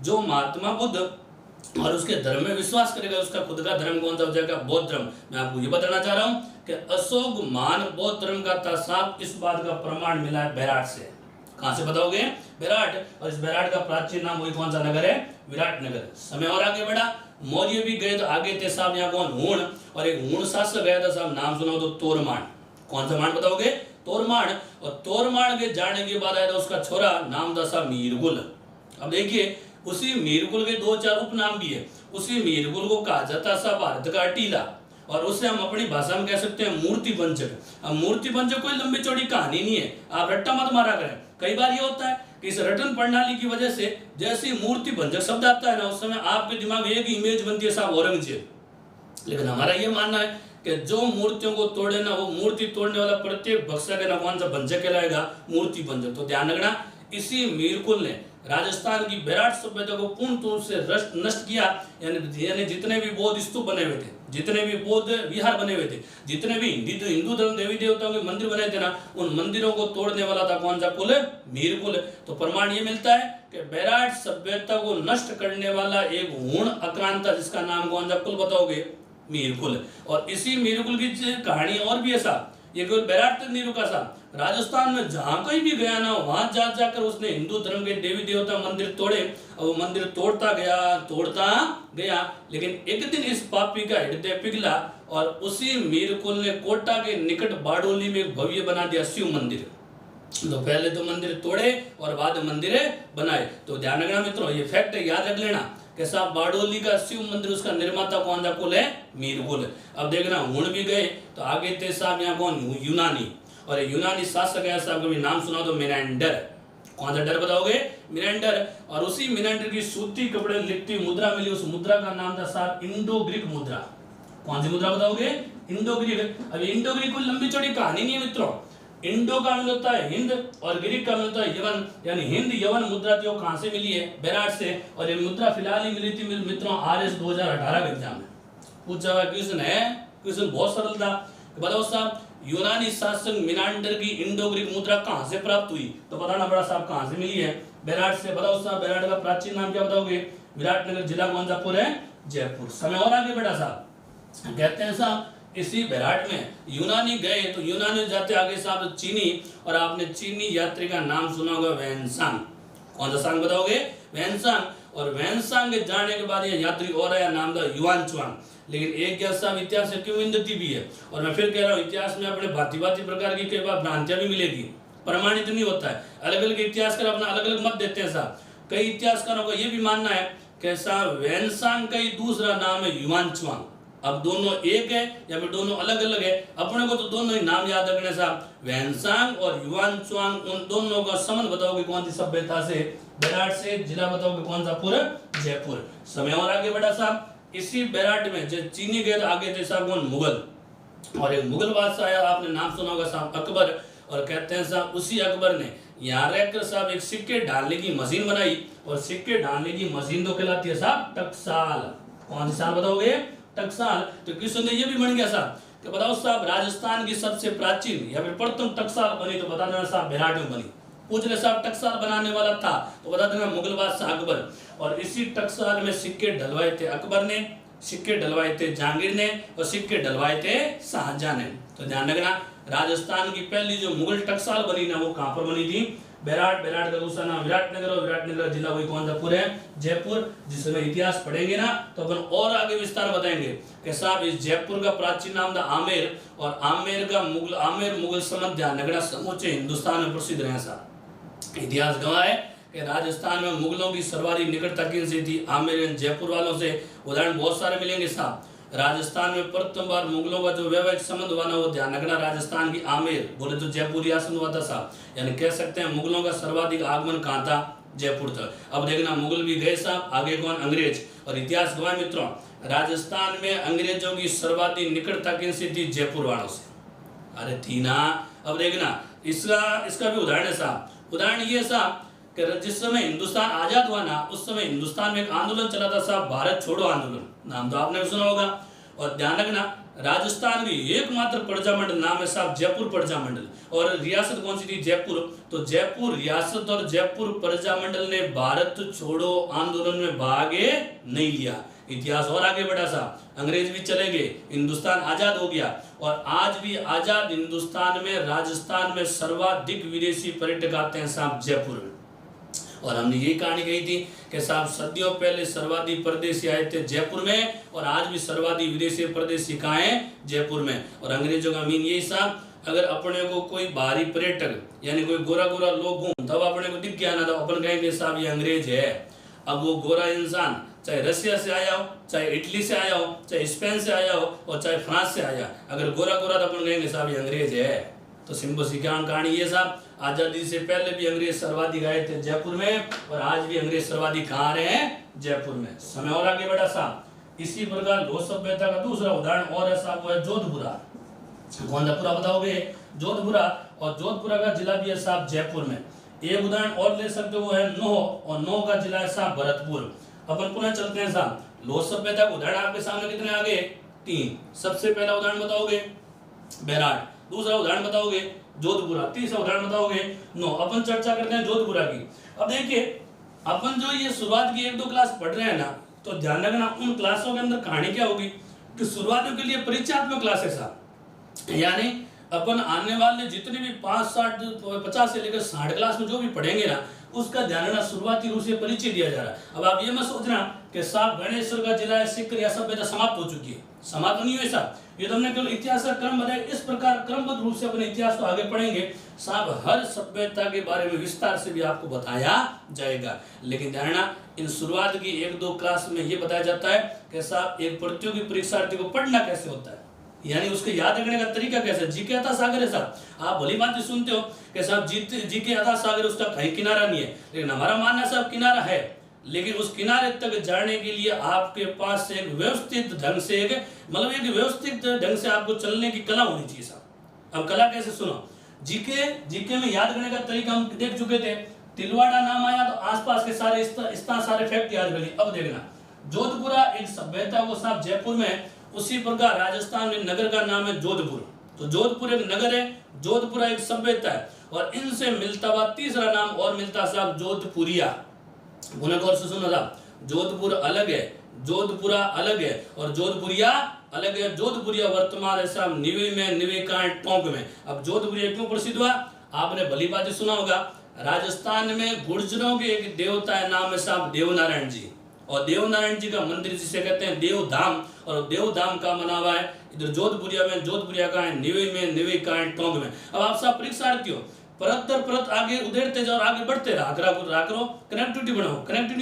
जो महात्मा बुद्ध और उसके धर्म में विश्वास करेगा उसका खुद का धर्म कौन सा हो जाएगा? बौद्ध धर्म। मैं आपको ये बताना चाह रहा हूँ कि अशोक मान बौद्ध धर्म का था साहब, इस बात का प्रमाण मिला है बेराट से। कहां से बताओगे? बेराट। और इस बेराट का प्राचीन नाम वही कौन सा नगर है? विराटनगर। समय और आगे बढ़ा, मौर्य भी गए तो आगे थे साहब यहाँ कौन? हूण। और एक हूण शासक गया था साहब, नाम सुना हो तो तोरमान। कौन सा मान बताओगे? तोरमान। और तोरमान के जाने के बाद आया था उसका छोरा, नाम था साहब मीरगुल। अब देखिए उसी मीरगुल के 2-4 उपनाम भी है। उसी मीरगुल को कहा जाता साहब भारत का अटीला, और उसे हम अपनी भाषा में कह सकते हैं मूर्ति वंचक। अब मूर्ति वंचक कोई लंबी चौड़ी कहानी नहीं है, आप रट्टा मत मारा करें। कई बार ये होता है कि इस रटन प्रणाली की वजह से जैसे मूर्ति वंचक शब्द आता है ना उस समय आपके दिमाग में एक इमेज बनती है साहब औरंगजेब। लेकिन हमारा ये मानना है कि जो मूर्तियों को तोड़े ना वो मूर्ति तोड़ने वाला प्रत्येक भक्षक है ना कौन सा वंचक कहलाएगा? मूर्ति वंचक। तो ध्यान रखना, इसी मीरकुल ने राजस्थान की बेराट सभ्यता को पूर्ण रूप से नष्ट किया। यानी जितने भी बौद्ध स्तूप बने हुए थे, जितने भी बौद्ध विहार बने हुए थे, जितने भी हिंदू धर्म देवी देवताओं के मंदिर बने थे ना, उन मंदिरों को तोड़ने वाला था कौन सा कुल? मीर कुल। तो प्रमाण ये मिलता है कि बेराट सभ्यता को नष्ट करने वाला एक हूण आक्रांत था, जिसका नाम कौन सा कुल बताओगे? मीर कुल। और इसी मीर कुल की कहानी और भी है साहब, ये केवल बेराट तक नहीं रुका साहब, राजस्थान में जहां कहीं भी गया ना वहां जा जाकर उसने हिंदू धर्म के देवी देवता मंदिर तोड़े। और वो मंदिर तोड़ता गया, लेकिन एक दिन इस पापी का हृदय पिघला और उसी मीरकुल ने कोटा के निकट बारडोली में भव्य बना दिया शिव मंदिर। तो पहले तो मंदिर तोड़े और बाद में मंदिर बनाए। तो ध्यान रखना मित्रों, ये फैक्ट याद रख लेना कि साहब बारडोली का शिव मंदिर उसका निर्माता कौन सा कुल है? मीर कुल। अब देखना हुण भी गए तो आगे थे साहब यहाँ कौन? यूनानी। और यूनानी शासक है साहब, कभी नाम सुना तो मिनेंडर। कौन सा डर बताओगे? मिनेंडर। और उसी मिनेंडर की सूती कपड़े लिखती मुद्रा मिली, उस मुद्रा का नाम था साहब इंडो ग्रीक मुद्रा। कौन सी मुद्रा बताओगे? Indo Greek. अब इंडो ग्रीक कोई लंबी चौड़ी कहानी नहीं है मित्रों। इंडो का मतलब होता है हिंद और ग्रीक का मतलब होता है यवन, यानी हिंद यवन मुद्रा थी। वो कहां से मिली है? बेराट से। और ये मुद्रा फिलहाल ही मिली थी मित्रों आरएस 2018 के एग्जाम में पूछा हुआ क्वेश्चन है। क्वेश्चन बहुत सरल था। बताओ साहब यूनानी शासक मिनांडर की इंडो ग्रीक मुद्रा कहां से प्राप्त हुई? तो बताना बड़ा साहब कहां से मिली है? बेराट से। बताओ साहब बेराट का प्राचीन नाम क्या बताओगे? विराटनगर। जिला कौन सा पुर है? जयपुर। समय और आगे बेटा साहब कहते हैं साहब इसी बेराट में यूनानी गए तो यूनानी जाते आगे साहब चीनी, और आपने चीनी यात्री का नाम सुना होगा वैनसांग। कौन सा सांग बताओगे? वैनसांग। और वैनसांग के जाने के बाद ये यात्री और आया, नाम था युआनचुआंग। लेकिन एक क्या साहब इतिहास से क्यों विंदती भी है। और मैं फिर कह रहा हूँ इतिहास में अपने भांति भांति प्रकार की कई बार भ्रांतियां भी मिलेगी, प्रमाणित नहीं होता है। अलग अलग इतिहासकार अपना अलग अलग मत देते हैं साहब। कई इतिहासकारों का यह भी मानना है कि साहब वैनसांग का ही दूसरा नाम है युआनचुआंग। अब दोनों एक है या फिर दोनों अलग अलग है? अपने को तो दोनों ही नाम याद रखने साहब। वैनसांग और युआनचुआंग, उन दोनों का संबंध बताओगे कौन सी सभ्यता से? बेराट से। जिला बताओगे कौन सा? पुर जयपुर। समय और आगे बेटा साहब इसी बेराट में जो चीनी गए आगे थे साहब कौन? मुगल। और एक मुगल बादशाह आया, आपने नाम सुना होगा साहब अकबर। और कहते हैं साहब उसी अकबर ने यहाँ रहकर साहब एक सिक्के ढालने की मशीन बनाई, और सिक्के ढालने की मशीन तो कहलाती है साहब टकसाल। कौन सी साल बताओगे? टकसाल। तो क्वेश्चन ये भी बन गया साहब कि बताओ साहब राजस्थान की सबसे प्राचीन या फिर प्रथम टकसाल बनी, तो बता देना साहब बेराट में बनी। पूछ ले साहब टकसाल बनाने वाला था, तो बता देना मुगल बादशाह अकबर। और इसी टकसाल में सिक्के ढलवाए थे अकबर ने, सिक्के ढलवाए थे जहांगीर ने, और सिक्के ढलवाए थे शाहजहां ने। तो ध्यान रखना राजस्थान की पहली जो मुगल टकसाल बनी ना वो कहां पर बनी थी? बेराट। बेराट का दूसरा नाम विराटनगर, और विराटनगर जिला वही कौन सा पुर है? जयपुर। जिस समय इतिहास पढ़ेंगे ना तो अपन और आगे विस्तार बताएंगे कि साहब इस जयपुर का प्राचीन नाम था आमेर, और आमेर मुगल संबंध ध्यान रखना समूचे हिंदुस्तान में प्रसिद्ध रहे साहब। इतिहास गवाह है कि राजस्थान में मुगलों की सर्वाधिक निकटता किनसे थी? आमेर जयपुर वालों से। उदाहरण बहुत सारे मिलेंगे साहब। राजस्थान में प्रथम बार मुगलों का जो वैवाहिक संबंध हुआ ना वो ध्यान रखना राजस्थान की आमेर, बोले तो जयपुर रियासत हुआ था साहब। यानी कह सकते हैं मुगलों का सर्वाधिक आगमन कहाँ था? जयपुर था। अब देखना मुगल भी गए साहब, आगे कौन? अंग्रेज। और इतिहास गवाह मित्रों राजस्थान में अंग्रेजों की सर्वाधिक निकटता किनसे थी? जयपुर वालों से। अरे थी ना। अब देखना इसका भी उदाहरण है साहब। उदाहरण ये साहब कि जिस समय हिंदुस्तान आजाद हुआ ना उस समय हिंदुस्तान में एक आंदोलन चला था साहब, भारत छोड़ो आंदोलन। नाम तो आपने भी सुना होगा। और ध्यान रखना राजस्थान की एकमात्र प्रजा मंडल नाम है साहब जयपुर प्रजा मंडल। और रियासत कौन सी थी? जयपुर। तो जयपुर रियासत और जयपुर प्रजा मंडल ने भारत छोड़ो आंदोलन में भाग नहीं लिया। इतिहास और आगे बढ़ा साहब, अंग्रेज भी चले गए, हिंदुस्तान आजाद हो गया। और आज भी आजाद हिंदुस्तान में राजस्थान में सर्वाधिक विदेशी पर्यटक आते हैं साहब जयपुर में। और हमने यही कहानी कही थी कि साहब सदियों पहले सर्वाधिक परदेशी आए थे जयपुर में, और आज भी सर्वाधिक विदेशी परदेशी कहाँ हैं? जयपुर में। और अंग्रेजों का मीन यही साहब, अगर अपने को कोई बाहरी पर्यटक यानी कोई गोरा गोरा लोग घूम तब अपने को दिख गया ना तो अपन कहेंगे साहब ये अंग्रेज है। अब वो गोरा इंसान चाहे रसिया से आया हो, चाहे इटली से आया हो, चाहे स्पेन से आया हो, और चाहे फ्रांस से आया, अगर गोरा गोरा तो अपन कहेंगे साहब ये अंग्रेज है। तो सिंपल सी कहानी ये साहब, आजादी से पहले भी अंग्रेज सर्वाधिक आए थे जयपुर में, और आज भी अंग्रेज सर्वाधिक कहाँ रहे हैं? जयपुर में। समय और आगे बढ़ा साहब। इसी प्रकार लोक सभ्यता का दूसरा उदाहरण और है साहब, वो है जोधपुरा। कौन सा पुरा बताओगे? जोधपुरा। और जोधपुरा का जिला भी है साहब जयपुर में। एक उदाहरण और ले सकते हो वो है नोह, और नोह का जिला है साहब भरतपुर। अपन पुनः चलते हैं साहब। लोक सभ्यता के उदाहरण आपके सामने कितने आ गए? 3। सबसे पहला उदाहरण बताओगे बेराट, दूसरा उदाहरण बताओगे जोधपुरा, तीसरा उदाहरण बताओगे नोह। अपन चर्चा करते हैं जोधपुरा की। अब देखिए अपन जो ये शुरुआत की 1-2 क्लास पढ़ रहे हैं ना, तो ध्यान रखना उन क्लासों के अंदर कहानी क्या होगी कि शुरुआतियों के लिए परिचयात्मक क्लास है साहब। यानी अपन आने वाले जितने भी 50 से लेकर 60 क्लास में जो भी पढ़ेंगे ना, उसका ध्यान रखना, शुरुआती रूप से परिचय दिया जा रहा है। अब आप ये मत सोचना कि साहब गणेश्वर का जिला है, सिक्कर या सभ्यता समाप्त हो चुकी है, समाप्त नहीं हुई साहब। ये तो हमने केवल इतिहास का क्रम बताया। इस प्रकार क्रमबद्ध रूप से अपने इतिहास को आगे पढ़ेंगे साहब, हर सभ्यता के बारे में विस्तार से भी आपको बताया जाएगा। लेकिन ध्यान रखना, इन शुरुआत की 1-2 क्लास में ये बताया जाता है कि साहब एक प्रतियोगी परीक्षार्थी को पढ़ना कैसे होता है, यानी उसके याद रखने का तरीका कैसे। जीके अथा सागर है साहब, आप भली बात सुनते हो कि साहब जीके अथा सागर उसका कहीं किनारा नहीं है, लेकिन हमारा मानना है साहब किनारा है, लेकिन उस किनारे तक जाने के लिए आपके पास एक व्यवस्थित ढंग से एक व्यवस्थित ढंग से आपको चलने की कला होनी चाहिए साहब। अब कला कैसे, सुनो। जीके में याद करने का तरीका हम देख चुके थे। तिलवाड़ा नाम आया तो आसपास के सारे फैक्ट याद कर लिए। अब देखना, जोधपुरा एक सभ्यता वो साहब जयपुर में, उसी प्रकार राजस्थान में नगर का नाम है जोधपुर। तो जोधपुर एक नगर है, जोधपुरा एक सभ्यता है, और इनसे मिलता हुआ तीसरा नाम और मिलता साहब जोधपुरिया। पुनः गौर से सुनो साहब, जोधपुर अलग है, जोधपुरा अलग है और जोधपुरिया अलग है। जोधपुरिया वर्तमान है साहब निवे में, निवेकांड टोंक में। अब जोधपुरिया क्यों प्रसिद्ध हुआ, आपने भली बात सुना होगा। राजस्थान में गुर्जरों के एक देवता है, नाम है साहब देवनारायण जी, और देवनारायण जी का मंदिर जिसे कहते हैं देवधाम, और देवधाम का मना हुआ है इधर जोधपुरिया में। जोधपुरिया का है निवे में, निवेकांड टोंक में। अब आप सब परीक्षार्थी हो, परत दर परत आगे उधेड़ते जाओ, आगे बढ़ते रहो, कनेक्टिविटी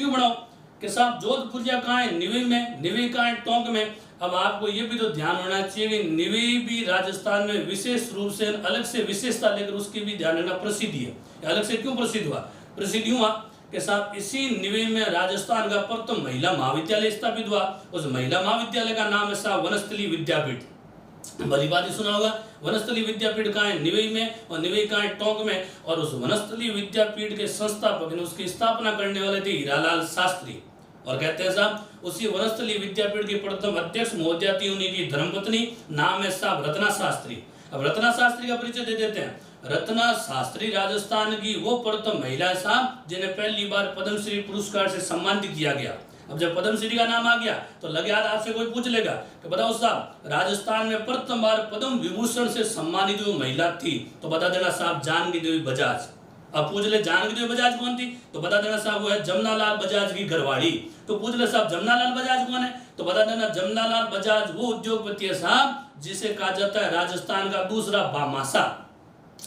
बनाओ कि साहब जोधपुरिया कहाँ है, निवे में, निवेकांड टोंक में। अब आपको ये भी तो ध्यान होना चाहिए कि निवे भी राजस्थान में विशेष रूप से अलग से विशेषता लेकर उसकी भी ध्यान रखना प्रसिद्धि है। अलग से क्यों प्रसिद्ध हुआ, प्रसिद्ध हुआ कि साहब इसी निवे में राजस्थान का प्रथम महिला महाविद्यालय स्थापित हुआ। उस महिला महाविद्यालय का नाम है साहब वनस्थली विद्यापीठ। भली बात सुना होगा। वनस्थली विद्यापीठ कहाँ है, निवे में, और निवे कहाँ है, टोंक में। और उस वनस्थली विद्यापीठ के संस्थापक ने, उसकी स्थापना करने वाले थे हीरालाल शास्त्री। और कहते हैं साहब उसी वनस्थली विद्यापीठ की प्रथम अध्यक्ष महोदया थी उन्हीं की धर्मपत्नी, नाम है साहब रत्ना शास्त्री। अब रत्ना शास्त्री का परिचय दे देते हैं। रत्ना शास्त्री राजस्थान की वो प्रथम महिला है साहब जिन्हें पहली बार पद्मश्री पुरस्कार से सम्मानित किया गया। अब जब पद्मश्री का नाम आ गया तो लगे याद आपसे कोई पूछ लेगा कि बताओ साहब राजस्थान में प्रथम बार पद्म विभूषण से सम्मानित जो महिला थी, तो बता देना साहब जानकी देवी बजाज। अब पूछ ले जानकी देवी बजाज कौन थी, तो बता देना साहब वो है जमनालाल बजाज की घरवाड़ी। तो पूछ ले साहब जमनालाल बजाज कौन है, तो बता देना जमनालाल बजाज वो उद्योगपति है साहब जिसे कहा जाता है राजस्थान का दूसरा भामाशाह।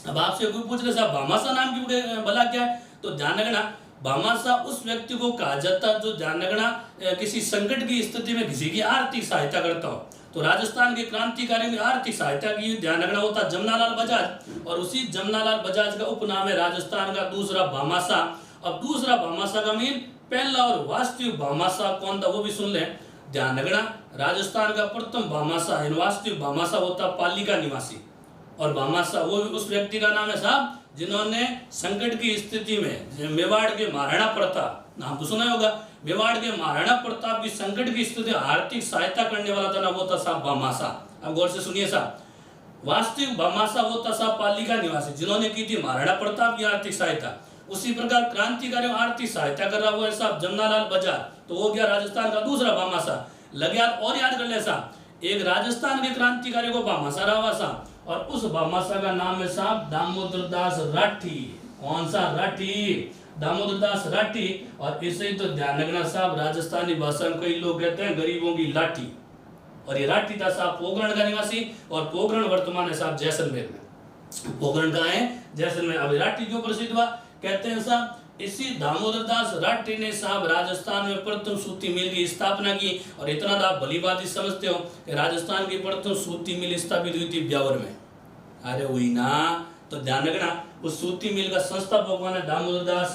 अब आपसे कोई पूछ ले साहब भामाशाह नाम की भला क्या है, तो ध्यान रखना भामाशाह उस व्यक्ति को कहा जाता है जो ध्यान रखना किसी संकट की स्थिति में किसी की आर्थिक सहायता करता हो। तो राजस्थान के क्रांतिकारियों की आर्थिक सहायता की ध्यान रखना होता जमनालाल बजाज, और उसी जमनालाल बजाज का उपनाम है राजस्थान का दूसरा भामाशाह। अब दूसरा भामाशाह का मीन पहला और वास्तविक भामाशाह कौन था वो भी सुन ले। ध्यान रखना राजस्थान का प्रथम भामाशाह वास्तविक भामाशाह होता पाली का निवासी, और भामाशाह वो उस व्यक्ति का नाम है साहब जिन्होंने संकट की स्थिति में मेवाड़ के महाराणा प्रताप, नाम तो सुना होगा, मेवाड़ के महाराणा प्रताप की संकट की स्थिति आर्थिक सहायता करने वाला था ना, वो था साहब भामाशाह। अब गौर से सुनिए साहब, वास्तविक भामाशाह वो था साहब पाली का निवासी जिन्होंने की थी महाराणा प्रताप की आर्थिक सहायता। उसी प्रकार क्रांतिकारियों आर्थिक सहायता कर रहा हुआ है साहब जमनालाल बजाज, तो वो गया राजस्थान का दूसरा भामाशाह। लगे याद और याद कर ले साहब, एक राजस्थान के क्रांतिकारियों को भामाशाह रहा हुआ साहब, और उस भामाशाह का नाम है साहब दामोदर दास राठी। कौन सा राठी, दामोदर दास राठी। और इसे तो ध्यान रखना साहब राजस्थानी भाषा में कई लोग कहते हैं गरीबों की लाठी, और ये राठी था साहब पोखरण का निवासी, और पोखरण वर्तमान है साहब जैसलमेर में। पोखरण कहाँ है, जैसलमेर। अब राठी क्यों प्रसिद्ध हुआ, कहते हैं साहब इसी दामोदर दास राठी ने साहब राजस्थान में प्रथम सूती मिल की स्थापना की। और इतना तो आप भली बात ही समझते हो कि राजस्थान की प्रथम सूती मिल स्थापित हुई थी ब्यावर में। अरे वही ना, तो ध्यान रखना उस सूती मिल का संस्थापक कौन है, दामोदर दास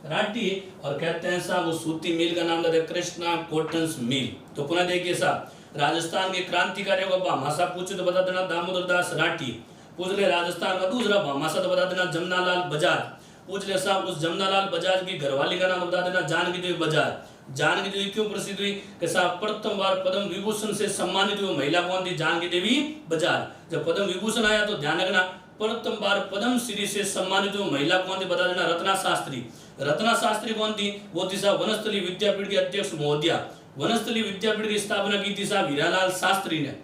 राठी। और कहते हैं साहब उस सूती मिल का नाम था कृष्णा कॉटन्स मिल। तो पुनः देखिए साहब राजस्थान के क्रांतिकारियों का भामाशाह पूछे तो बता देना दामोदर दास राठी। पूछ ले राजस्थान का दूसरा भामाशाह तो बता देना जमनालाल बजाज। पूछ ले साहब उस जमनालाल बजाज की घरवाली का नाम बता देना जानकी देवी बजाज। जानकी देवी क्यों प्रसिद्ध हुई कि साहब प्रथम बार पद्म विभूषण से सम्मानित हुई महिला कौन थी, जानकी देवी बजाज। जब पद्म विभूषण आया तो ध्यान रखना प्रथम बार पद्म श्री से सम्मानित हुई महिला कौन थी, बता देना रत्ना शास्त्री। रत्ना शास्त्री कौन थी, वो थी साहब वनस्थली विद्यापीठ के अध्यक्ष महोदया। वनस्थली विद्यापीठ की स्थापना की थी साहब हीरालाल शास्त्री ने।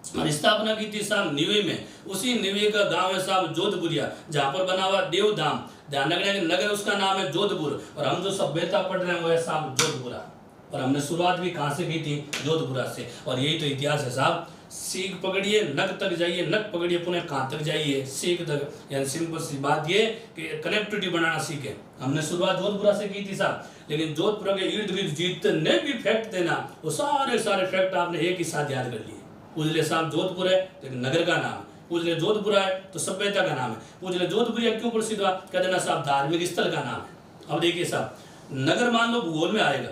और स्थापना की थी साहब निवे में। उसी निवे का गांव है साहब जोधपुरिया, जहाँ पर बना हुआ देवधाम। ध्यान रखना कि नगर उसका नाम है जोधपुर, और हम जो सभ्यता पढ़ रहे हैं वो है साहब जोधपुरा। और हमने शुरुआत भी कहाँ से की थी? जोधपुरा से। और यही तो इतिहास है साहब। सीख पकड़िए, नक तक जाइए, नक पकड़िए, पुनः कहाँ तक जाइए? सीख तक। यानी सिंपल सी बात ये कि कनेक्टिविटी बनाना सीखे। हमने शुरुआत जोधपुरा से की थी साहब, लेकिन जोधपुरा के इर्द गिर्द जितने भी फैक्ट थे ना, वो सारे फैक्ट आपने एक ही साथ याद कर लिए। पूछ ले साहब जोधपुर है लेकिन नगर का नाम है, पूछ ले जोधपुरा है तो सभ्यता का नाम है, पूछ ले जोधपुरिया क्यों प्रसिद्ध हुआ, कह देना साहब धार्मिक स्थल का नाम है। अब देखिए साहब, नगर मान लो भूगोल में आएगा,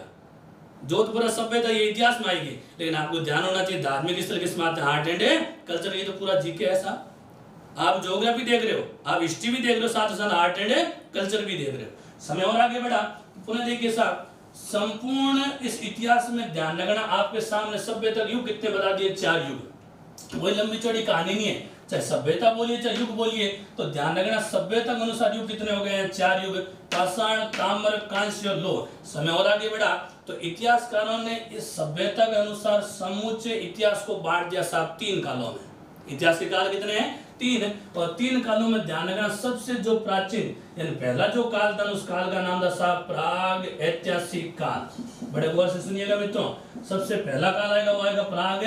जोधपुरा सभ्यता ये इतिहास में आएगी, लेकिन आपको ध्यान होना चाहिए धार्मिक स्थल किस में आते हैं? Art and culture. ये तो पूरा जीके है साहब। आप ज्योग्राफी देख रहे हो, आप हिस्ट्री भी देख रहे हो, साथ साथ आर्ट एंड कल्चर भी देख रहे हो। समय और आगे बढ़ा, पुनः देखिए साहब, संपूर्ण इस इतिहास में ध्यान रखना, आपके सामने सभ्यता युग कितने बता दिए? 4 युग। कोई लंबी चौड़ी कहानी नहीं है, चाहे सभ्यता बोलिए चाहे युग बोलिए, तो ध्यान रखना सभ्यता के अनुसार युग कितने हो गए हैं? 4 युग, पाषाण, ताम्र, कांस्य और लोह। समय और आगे बढ़ा तो इतिहासकारों ने इस सभ्यता के अनुसार समूचे इतिहास को बांट दिया साहब 3 कालों में। इतिहास के काल कितने हैं? 3। और 3 कालों में ध्यान रखना, सबसे जो प्राचीन यानी पहला जो काल था उस काल का नाम था साहब प्राग ऐतिहासिक काल। बड़े गौर से सुनिएगा मित्रों, सबसे पहला काल आएगा वो आएगा प्राग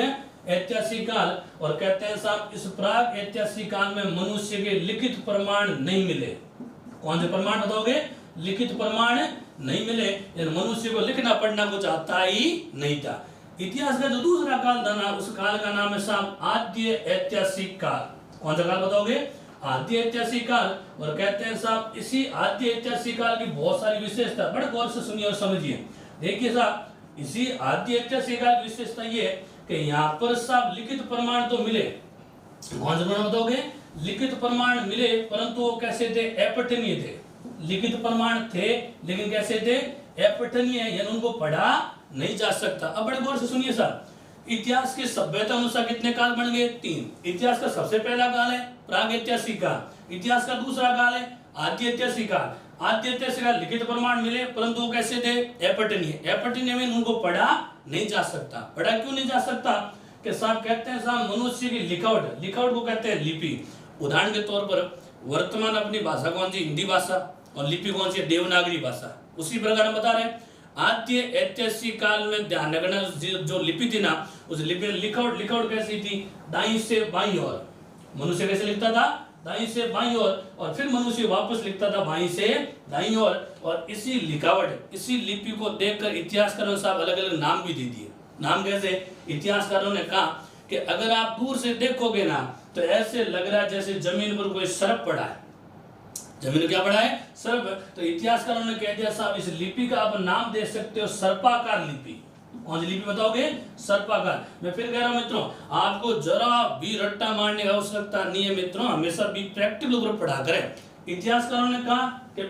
ऐतिहासिक काल। और कहते हैं साहब इस प्राग ऐतिहासिक काल में मनुष्य के लिखित प्रमाण नहीं मिले। कौन से प्रमाण बताओगे? लिखित प्रमाण नहीं मिले, मनुष्य को लिखना पढ़ना कुछ आता ही नहीं था। इतिहास का जो दूसरा काल था ना, उस काल का नाम है साहब आद्य ऐतिहासिक काल। कौन सा काल बताओगे? आद्य ऐतिहासिक काल। और कहते हैं साहब इसी आद्य ऐतिहासिक काल की बहुत सारी विशेषता, बड़े गौर से सुनिए और समझिए। देखिए साहब, इसी आद्य ऐतिहासिक काल की विशेषता ये कि यहाँ पर साहब लिखित प्रमाण तो मिले। कौन से प्रमाण बताओगे? लिखित प्रमाण मिले, परंतु वो कैसे थे? अपठनीय थे। लिखित प्रमाण थे लेकिन कैसे थे? अपठनीय, यानी उनको पढ़ा नहीं जा सकता। अब बड़े गौर से सुनिए साहब, इतिहास के सभ्यता अनुसार कितने काल बन गए? 3। इतिहास का सबसे पहला काल है प्राग ऐतिहासिक काल। इतिहास का दूसरा काल है आद्य ऐतिहासिक काल। आद्य ऐतिहासिक काल लिखित प्रमाण मिले, परंतु वो कैसे थे? अपठनीय। अपठनीय में उनको पढ़ा नहीं जा सकता। पढ़ा क्यों नहीं जा सकता? कि साहब कहते हैं साहब मनुष्य की लिखावट, लिखावट को कहते हैं लिपि। उदाहरण के तौर पर वर्तमान अपनी भाषा कौन सी? हिंदी भाषा। और लिपि कौन सी? देवनागरी भाषा। उसी प्रकार हम बता रहे हैं आद्य ऐतिहासिक काल में ध्यान रखना जो लिपि थी ना, उस लिपि में लिखावट कैसी थी? दाईं से बाईं ओर। मनुष्य कैसे लिखता था? दाईं से बाईं ओर, और फिर मनुष्य वापस लिखता था बाईं से दाईं ओर। और इसी लिखावट, इसी लिपि को देखकर इतिहासकारों साहब अलग अलग नाम भी दे दिए। नाम कैसे? इतिहासकारों ने कहा कि अगर आप दूर से देखोगे ना तो ऐसे लग रहा है जैसे जमीन पर कोई सर्प पड़ा है। जमीन क्या पड़ा है? सर्प। तो इतिहासकारों ने कह दिया साहब इस लिपि का आप नाम दे सकते हो सर्पाकार लिपि। कौन सी लिपि बताओगे? सर्पाकार। मैं फिर कह रहा हूं मित्रों, आपको जरा भी रट्टा मारने की आवश्यकता नहीं है मित्रों, हमेशा भी प्रैक्टिकल रूप पढ़ा करें। इतिहासकारों ने कहा कि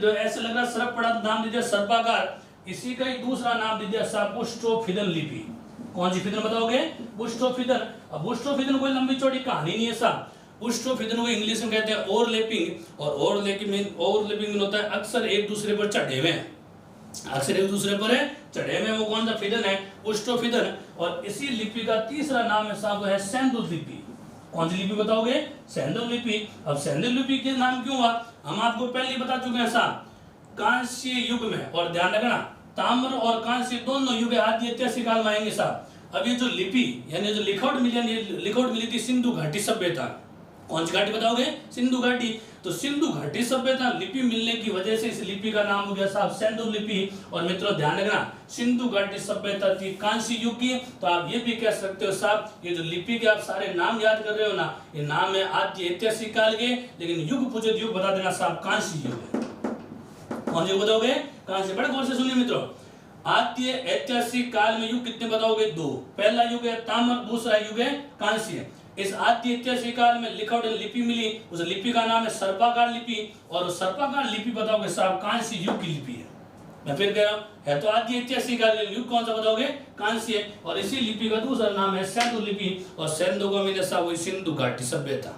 ऐसे लग रहा सर्प पड़ा, नाम दे दिया सर्पाकार। इसी का ही दूसरा नाम दे दिया साहब बुस्टोफिदन लिपि। कौन सी फिदन बताओगे? बुस्टोफिदन। अब बुस्टोफिदन कोई लंबी चौड़ी कहानी नहीं है साहब। बुस्टोफिदन को इंग्लिश में कहते हैं ओवरलैपिंग। और ओवरलैपिंग होता है अक्सर एक दूसरे पर चढ़े हुए, अक्सर एक दूसरे पर चढ़े हुए। वो कौन सा फिदन है? बुस्टोफिदन। और इसी लिपि का तीसरा नाम है साहब है सेंधुल लिपि। कौन सी लिपि बताओगे? सेंधुल लिपि। अब सेंधुल लिपि के नाम क्यों हुआ? हम आपको पहले ही बता चुके हैं साहब, कांस्य युग में। और ध्यान रखना ताम्र और कांस्य दोनों युग आदि ऐतिहासिक काल में आएंगे साहब। अब ये जो लिपि यानी जो लिखावट मिली थी सिंधु घाटी सभ्यता। कौन सी घाटी बताओगे? सिंधु घाटी। तो सिंधु घाटी सभ्यता लिपि मिलने की वजह से इस लिपि का नाम हो गया साहब सेंधुल लिपि। और मित्रों ध्यान रखना सिंधु घाटी सभ्यता थी कांस्य युग की। तो आप ये भी कह सकते हो साहब ये जो लिपि के आप सारे नाम याद कर रहे हो ना, ये नाम है आद्य ऐतिहासिक काल के, लेकिन युग पूजित युग बता देना साहब कांस्य युग है। कौन सी बताओगे? कांस्य। बड़े गौर से सुनिए मित्रों, आद्य ऐतिहासिक काल में युग कितने बताओगे? 2। पहला युग है ताम्र, दूसरा युग है कांस्य। इस आद्य ऐतिहासिक काल में लिखावट लिपि मिली, उस लिपि का नाम है सर्पाकार लिपि। और सर्पाकार लिपि बताओगे साहब कांस्य युग की लिपि है। मैं फिर कह रहा हूँ है तो आद्य ऐतिहासिक काल, युग कौन सा बताओगे? कांस्य। और इसी लिपि का दूसरा नाम है सेंधु लिपि। और सेंधु को मिले साहब वही सिंधु घाटी सभ्यता।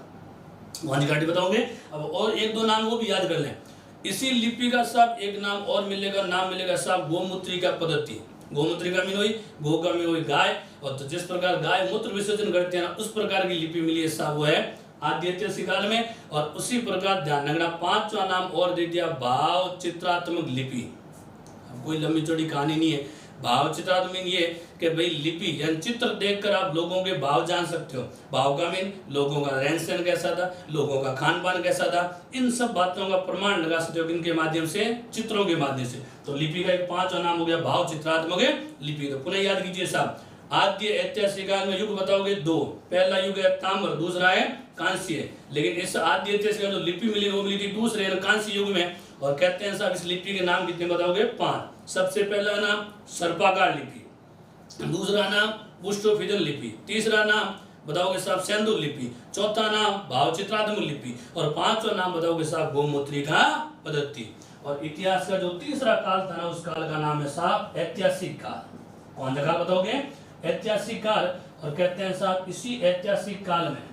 कौन सी घाटी बताओगे? अब और 1-2 नाम वो भी याद कर लें। इसी लिपि का साहब एक नाम और मिलेगा, नाम मिलेगा साहब गोमूत्री का पद्धति। गोमूत्र का मीन हुई, गो का मीन हुई गाय, और तो जिस प्रकार गाय मूत्र विसर्जन करते हैं ना उस प्रकार की लिपि मिली है साहब, वो है आदि ऐतिहासिक काल में। और उसी प्रकार ध्यान रखना पांचवा नाम और दे दिया भाव चित्रात्मक लिपि। कोई लंबी चौड़ी कहानी नहीं है। भाव चित्रात्मक मीन ये कि भाई लिपि यानी चित्र देखकर आप लोगों के भाव जान सकते हो। भाव का मीन लोगों का रहन सहन कैसा था, लोगों का खान पान कैसा था, इन सब बातों का प्रमाण लगा सकते हो इनके माध्यम से, चित्रों के माध्यम से। तो लिपि का एक पांचवा नाम हो गया भाव चित्रात्मक लिपि। तो पुनः याद कीजिए साहब, आद्य ऐतिहासिक काल में युग बताओगे दो, पहला युग है ताम्र, दूसरा है कांस्य। लेकिन इस आद्य ऐतिहासिक जो लिपि मिली वो मिली थी दूसरे कांस्य युग में। और कहते हैं साहब इस लिपि के नाम कितने बताओगे? 5। सबसे पहला नाम सर्पाकार लिपि, दूसरा नाम पुष्टोफिजन लिपि, तीसरा नाम बताओगे साहब सेंदूर लिपि, चौथा नाम भाव चित्रात्मक लिपि, और पांचवा नाम बताओगे साहब गोमुद्रिका पद्धति। और इतिहास का जो तीसरा काल था ना उस काल का नाम है साहब ऐतिहासिक काल। कौन सा काल बताओगे? ऐतिहासिक काल। और कहते हैं साहब इसी ऐतिहासिक काल में,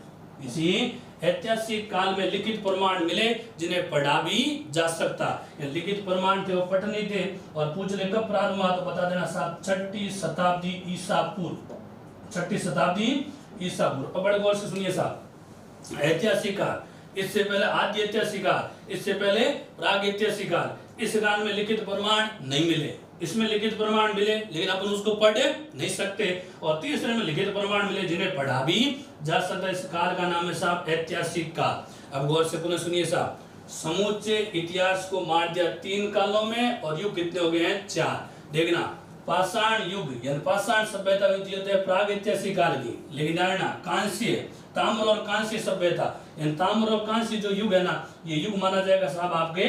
इसी ऐतिहासिक काल में लिखित प्रमाण मिले जिन्हें पढ़ा भी जा सकता। ये लिखित प्रमाण थे वो पढ़ नहीं थे। और पूछ ले कब प्रारंभ हुआ तो बता देना साहब 6ठी शताब्दी ईसा पूर्व, 6ठी शताब्दी ईसा पूर्व। अब बड़े गौर से सुनिए साहब, ऐतिहासिक काल, इससे पहले आदि ऐतिहासिक काल, इससे पहले प्राग ऐतिहासिक काल। इस काल में लिखित प्रमाण नहीं मिले, इसमें लिखित प्रमाण मिले लेकिन अपन उसको पढ़ नहीं सकते। और तीसरे में लिखित प्रमाण मिले जिन्हें पढ़ा भी जा सकता। इस काल का नाम है साहब ऐतिहासिक काल। अब गौर से पुनः सुनिए साहब, समूचे इतिहास को मार दिया 3 कालों में और युग कितने हो गए हैं? 4। देखना पाषाण युग यानी पाषाण सभ्यता होती है प्राग ऐतिहासिक काल की। लेकिन जानना कांस्य, ताम्र और कांस्य सभ्यता, यानी ताम्र और कांस्य जो युग है ना ये युग माना जाएगा साहब आपके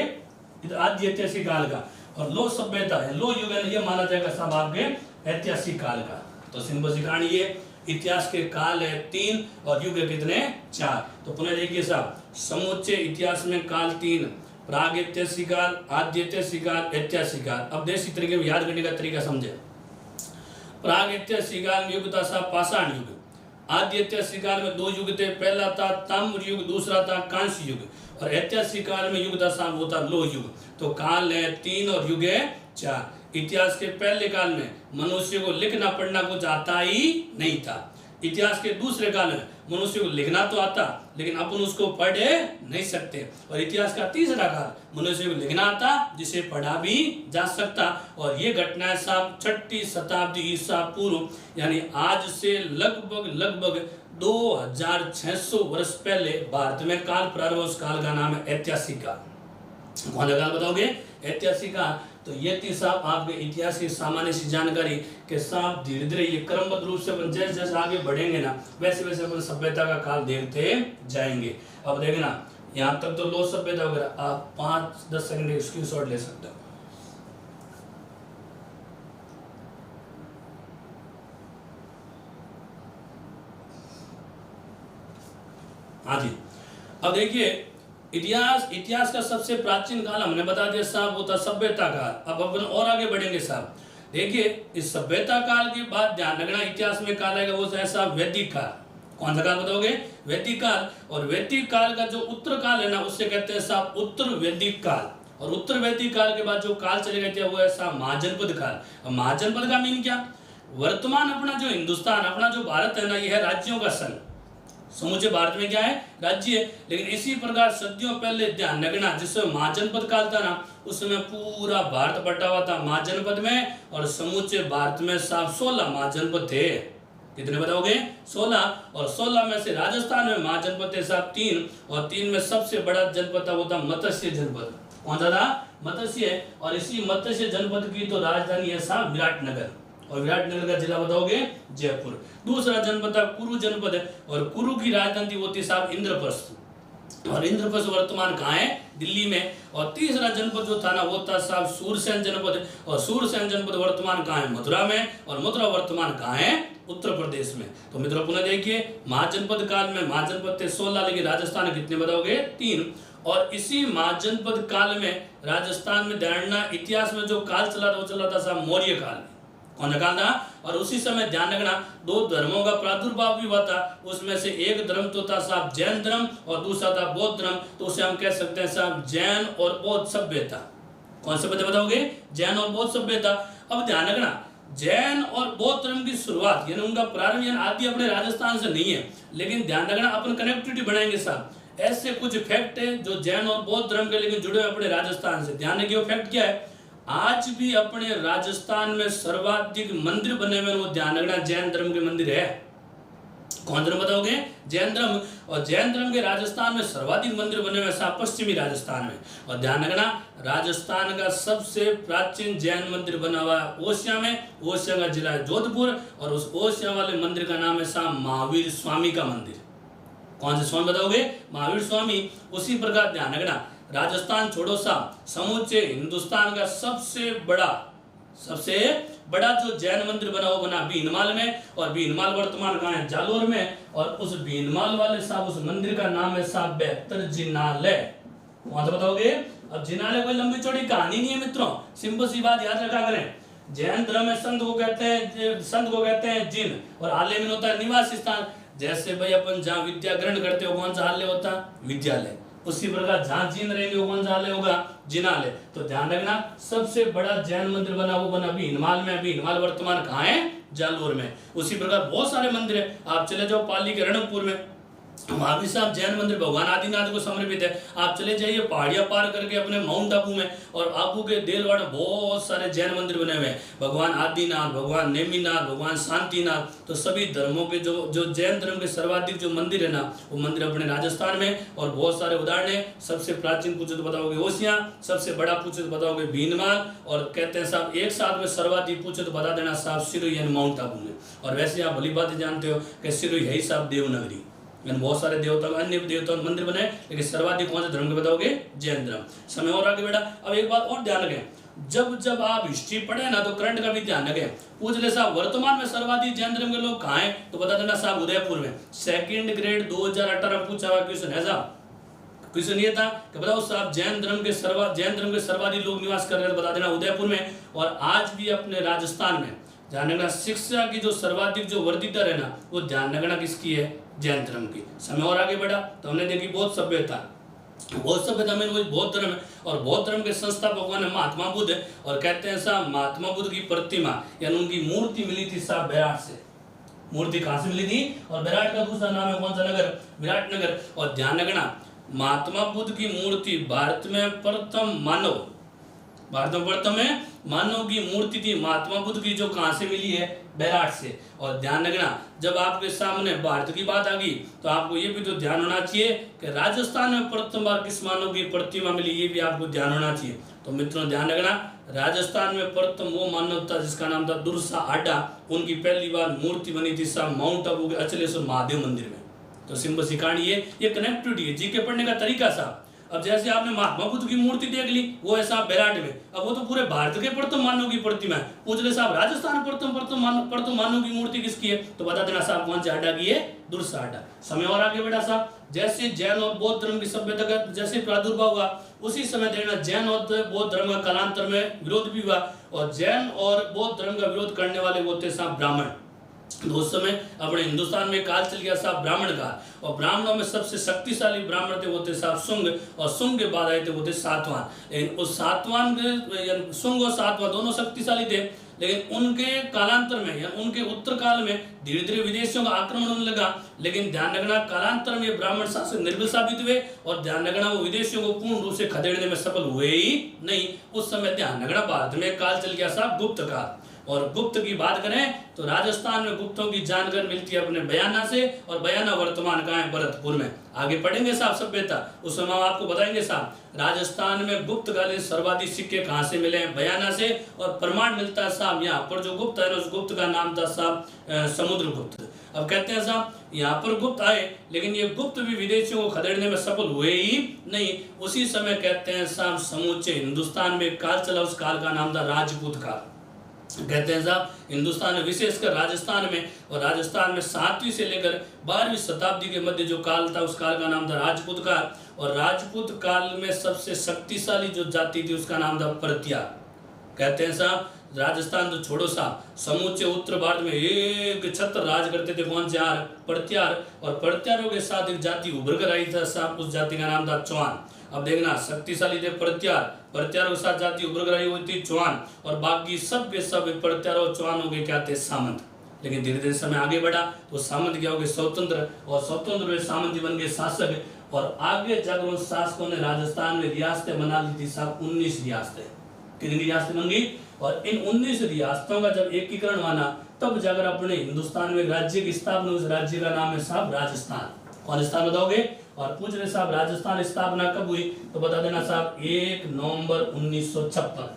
आदि ऐतिहासिक काल का। और लो सभ्यता है, लो युग है, ये माना जाएगा साहब आपके ऐतिहासिक काल का। तो सिंपल सी कहानी ये, इतिहास के काल है 3 और युग है कितने? 4। तो पुनः देखिए साहब, समुच्चय इतिहास में काल 3, प्राग ऐतिहासिक काल, आद्य ऐतिहासिक काल, ऐतिहासिक काल। अब देसी तरीके में याद करने का तरीका समझे। प्राग ऐतिहासिक काल में युग था साहब पाषाण युग। आद्य ऐतिहासिक काल में 2 युग थे, पहला था ताम्र युग, दूसरा था कांस्य युग। और ऐतिहासिक काल में युग था साहब वो था लो युग। तो काल है 3 और युग है 4। इतिहास के पहले काल में मनुष्य को लिखना पढ़ना कुछ आता ही नहीं था। इतिहास के दूसरे काल में मनुष्य को लिखना तो आता लेकिन अपन उसको पढ़ नहीं सकते। और इतिहास का तीसरा काल मनुष्य को लिखना आता जिसे पढ़ा भी जा सकता। और ये घटना है साहब 6ठी शताब्दी ईसा पूर्व, यानी आज से लगभग 2600 वर्ष पहले भारत में काल प्रारंभ। उस काल का नाम है ऐतिहासिक काल। कौन सा काल बताओगे? ऐतिहासिक काल। तो ये थी साहब आपके इतिहास की सामान्य सी जानकारी के साथ धीरे धीरे ये क्रमबद्ध रूप से अपन जैसे जैसे आगे बढ़ेंगे ना वैसे वैसे अपन सभ्यता का काल देखते जाएंगे। अब देखना यहाँ तक तो लो सभ्यता वगैरह आप 5-10 सेकंड स्क्रीनशॉट ले सकते हो। हाँ जी, अब देखिए इतिहास का सबसे प्राचीन काल हमने बता दिया साहब वो था सभ्यता काल। अब अपन और आगे बढ़ेंगे साहब। देखिए इस सभ्यता काल के बाद ध्यान रखना इतिहास में काल आएगा वो है साहब वैदिक काल। कौन सा काल बताओगे? वैदिक काल। और वैदिक काल का जो उत्तर काल है ना उससे कहते हैं साहब उत्तर वैदिक काल। और उत्तर वैदिक काल के बाद जो काल चले गए थे वो है साहब महाजनपद काल। महाजनपद का मीन क्या? वर्तमान अपना जो हिंदुस्तान अपना जो भारत है ना ये है राज्यों का संघ। समूचे भारत में क्या है? राज्य है। लेकिन इसी प्रकार सदियों पहले ध्यान रखना जिसमें महाजनपद काल था ना उसमें पूरा भारत बटा हुआ था महाजनपद में। और समूचे भारत में साहब 16 महाजनपद थे। कितने बताओगे? 16। और 16 में से राजस्थान में महाजनपद थे साहब 3। और 3 में सबसे बड़ा जनपद था वो था मत्स्य जनपद। कौन सा था? मत्स्य। और इसी मत्स्य जनपद की तो राजधानी है साहब विराटनगर। और विराटनगर का जिला बताओगे? जयपुर। दूसरा जनपद था कुरु जनपद है। और कुरु की राजधानी वो थी साहब इंद्रप्रस्थ। और इंद्रप्रस्थ वर्तमान कहाँ है? दिल्ली में। और तीसरा जनपद जो था ना वो था साहब सूरसेन जनपद। और सूरसेन जनपद वर्तमान कहाँ है? मथुरा में। और मथुरा वर्तमान कहाँ है? उत्तर प्रदेश में। तो मित्रों पुनः देखिए महाजनपद काल में महाजनपद थे 16 लेकिन राजस्थान कितने बताओगे? 3। और इसी महाजनपद काल में राजस्थान में ध्यान इतिहास में जो काल चला था वो चला था साहब मौर्य काल। कौन सा काल था? और उसी समय ध्यान रखना 2 धर्मों का प्रादुर्भाव भी हुआ था। उसमें से एक धर्म तो था साहब जैन धर्म और दूसरा था बौद्ध धर्म। तो उसे हम कह सकते हैं साहब जैन और बौद्ध सभ्यता। कौन सभ्यता बताओगे? जैन और बौद्ध सभ्यता। अब ध्यान रखना जैन और बौद्ध धर्म की शुरुआत यानी उनका प्रारंभ यानी आदि अपने राजस्थान से नहीं है, लेकिन ध्यान रखना अपन कनेक्टिविटी बनाएंगे साहब। ऐसे कुछ फैक्ट है जो जैन और बौद्ध धर्म के लेकिन जुड़े अपने राजस्थान से। ध्यान रखिए वो फैक्ट क्या है, आज भी अपने राजस्थान में सर्वाधिक मंदिर बने हुए, वो ध्यान रखना जैन धर्म के मंदिर है। कौन धर्म बताओगे? जैन धर्म। और जैन धर्म के राजस्थान में सर्वाधिक मंदिर बने हुए साहब पश्चिमी राजस्थान में। और ध्यान रखना राजस्थान का सबसे प्राचीन जैन मंदिर बना हुआ है ओसिया में। ओसिया का जिला है जोधपुर, और उस ओसिया वाले मंदिर का नाम है साहब महावीर स्वामी का मंदिर। कौन से स्वामी बताओगे? महावीर स्वामी। उसी प्रकार ध्यान रखना राजस्थान छोड़ो साहब, समूचे हिंदुस्तान का सबसे बड़ा जो जैन मंदिर बना वो बना भीनमाल में, और भीनमाल वर्तमान कहाँ है? जालोर में। और उस भीनमाल वाले साहब उस मंदिर का नाम है साहब बेहतर जिनालय। कौन सा बताओगे? अब जिनालय कोई लंबी चौड़ी कहानी नहीं है मित्रों, सिंपल सी बात याद रखा करें। जैन धर्म में संत को कहते हैं जिन, और आलय में होता है निवास स्थान। जैसे भाई अपन जहाँ विद्या ग्रहण करते हो कौन सा आलय होता है? विद्यालय। उसी प्रकार जहाँ जिन रहेंगे वो कौन सा आलय होगा? जिनालय। तो ध्यान रखना सबसे बड़ा जैन मंदिर बना वो बना भीनमाल में। भीनमाल वर्तमान कहाँ है? जालोर में। उसी प्रकार बहुत सारे मंदिर है, आप चले जाओ पाली के रणकपुर में, वहां भी साहब जैन मंदिर भगवान आदिनाथ को समर्पित है। आप चले जाइए पहाड़ियां पार करके अपने माउंट आबू में, और आबू के देलवाड़ में बहुत सारे जैन मंदिर बने हुए हैं, भगवान आदिनाथ, भगवान नेमिनाथ, भगवान शांतिनाथ। तो सभी धर्मों के जो जैन धर्म के सर्वाधिक जो मंदिर है ना, वो मंदिर अपने राजस्थान में। और बहुत सारे उदाहरण है। सबसे प्राचीन पूछे तो बताओगे ओसिया, सबसे बड़ा पूछे तो बताओगे भीनमाल, और कहते हैं साहब एक साथ में सर्वाधिक पूछे तो बता देना साहब सिरोही यानी माउंट आबू में। और वैसे आप भली बात जानते हो कि सिरोही है ही साहब देवनगरी, यानी बहुत सारे देवता अन्य देवताओं के मंदिर बने, लेकिन सर्वाधिक कौन से धर्म के बताओगे? जैन धर्म। समय और आगे बेटा। अब एक बात और ध्यान रखें, जब आप हिस्ट्री पढ़े ना तो करंट का भी ध्यान रखें। पूछ ले साहब वर्तमान में सर्वाधिक जैन धर्म के लोग कहाँ हैं? तो बता देना साहब उदयपुर में। सेकंड ग्रेड 2018 पूछा हुआ क्वेश्चन है साहब। क्वेश्चन ये था कि बताओ साहब जैन धर्म के सर्वाधिक लोग निवास कर रहे हैं, बता देना उदयपुर में। और आज भी अपने राजस्थान में ध्यान रखना शिक्षा की जो सर्वाधिक जो वर्धित है ना, वो ध्यान रखना किसकी है? जैन धर्म की। समय और आगे बढ़ा तो हमने देखी बौद्ध सभ्यता में वही बौद्ध धर्म है, और बौद्ध धर्म के संस्थापक कौन है? महात्मा बुद्ध है। और कहते हैं साहब महात्मा बुद्ध की प्रतिमा यानी उनकी मूर्ति मिली थी साहब विराट से। मूर्ति कहाँ से मिली थी? और विराट का दूसरा नाम है कौन सा नगर? विराटनगर। और ध्यान रखना महात्मा बुद्ध की मूर्ति भारत में प्रथम मानव की मूर्ति थी महात्मा बुद्ध की, जो कहां से मिली है? बैराट से। और ध्यान रखना जब आपके सामने भारत की बात आ गई तो आपको ये भी तो ध्यान होना चाहिए कि राजस्थान में प्रथम बार किस मानव की प्रतिमा मिली, ये भी आपको ध्यान होना चाहिए। तो मित्रों ध्यान रखना राजस्थान में प्रथम वो मानव था जिसका नाम था दुर्सा आडा। उनकी पहली बार मूर्ति बनी थी साहब माउंट आबू के अचलेश्वर महादेव मंदिर में। तो सिंपल सी कहानी ये कनेक्टिविटी है, जीके पढ़ने का तरीका साहब। अब जैसे आपने महात्मा बुद्ध की मूर्ति देख ली, वो है साहब बैराट में। अब वो तो पूरे भारत के प्रथम मानव की प्रतिमा है। पूछ ले साहब राजस्थान प्रथम मानव की मूर्ति किसकी है? तो बता देना साहब कौन से आडा की है? दुर्सा आडा। समय और आगे बढ़ा साहब। जैसे जैन और बौद्ध धर्म की सभ्यता का जैसे प्रादुर्भाव हुआ, उसी समय देखना जैन और बौद्ध धर्म का कालांतर में विरोध भी हुआ। और जैन और बौद्ध धर्म का विरोध करने वाले वो थे साहब ब्राह्मण। तो उस समय अपने हिंदुस्तान में काल चल गया साहब ब्राह्मण का, और ब्राह्मणों में सबसे शक्तिशाली ब्राह्मण थे वो थे साहब शुंग, और शुंग के बाद आए थे वो थे सातवान। लेकिन उस सातवान के शुंग और सातवान दोनों शक्तिशाली थे, लेकिन उनके कालांतर में या उनके उत्तर काल में धीरे धीरे विदेशियों का आक्रमण होने लगा। लेकिन ध्यान रखना कालांतर में ब्राह्मण शासक निर्बल साबित हुए, और ध्यान रखना वो विदेशियों को पूर्ण रूप से खदेड़ने में सफल हुए ही नहीं। उस समय ध्यान रखना भारत में काल चल गया साहब गुप्त काल। और गुप्त की बात करें तो राजस्थान में गुप्तों की जानकारी मिलती है अपने बयाना से, और बयाना वर्तमान कहाँ है? भरतपुर में। आगे पढ़ेंगे साहब सभ्यता, उस समय हम आपको बताएंगे साहब राजस्थान में गुप्तकालीन सर्वाधिक सिक्के कहाँ से मिले हैं? बयाना से। और प्रमाण मिलता है साहब यहाँ पर जो गुप्त है उस गुप्त का नाम था साहब समुद्रगुप्त। अब कहते हैं साहब यहाँ पर गुप्त आए, लेकिन ये गुप्त भी विदेशियों को खदेड़ने में सफल हुए ही नहीं। उसी समय कहते हैं साहब समूचे हिंदुस्तान में काल चला, उस काल का नाम था राजपूत काल। कहते हैं साहब हिंदुस्तान में विशेषकर राजस्थान में, और राजस्थान में 7वीं से लेकर 12वीं शताब्दी के मध्य जो काल था उस काल का नाम था राजपूत काल। और राजपूत काल में सबसे शक्तिशाली जो जाति थी उसका नाम था परतियार। कहते हैं साहब राजस्थान तो छोड़ो साहब, समूचे उत्तर भारत में एक छत्र राज करते थे। कौन से? परतियार। और परतियारों के साथ एक जाति उभर कर आई था साहब, उस जाति का नाम था चौहान। अब देखना, शक्तिशाली थे प्रत्यार, प्रत्यारों के साथ जाति उग्रग्राही हुई थी चौहान, और बाकी सब के सब प्रत्यारों और चौहानों के क्या थे, सामंत। लेकिन धीरे धीरे समय आगे बढ़ा तो सामंत क्या हो गए, स्वतंत्र, और स्वतंत्र हुए सामंत बन गए शासक। और आगे जाकर उन शासकों ने राजस्थान में रियासतें बना ली थी साहब, 19 रियासतें। कितनी रियासतें बन गई, और इन 19 रियासतों का जब एकीकरण हुआ ना, तब जाकर अपने हिंदुस्तान में राज्य की स्थापना, उस राज्य का नाम है साहब राजस्थान। कौन स्थान बताओगे, और पूछ रहे साहब राजस्थान स्थापना कब हुई, तो बता देना साहब 1 नवंबर 1956।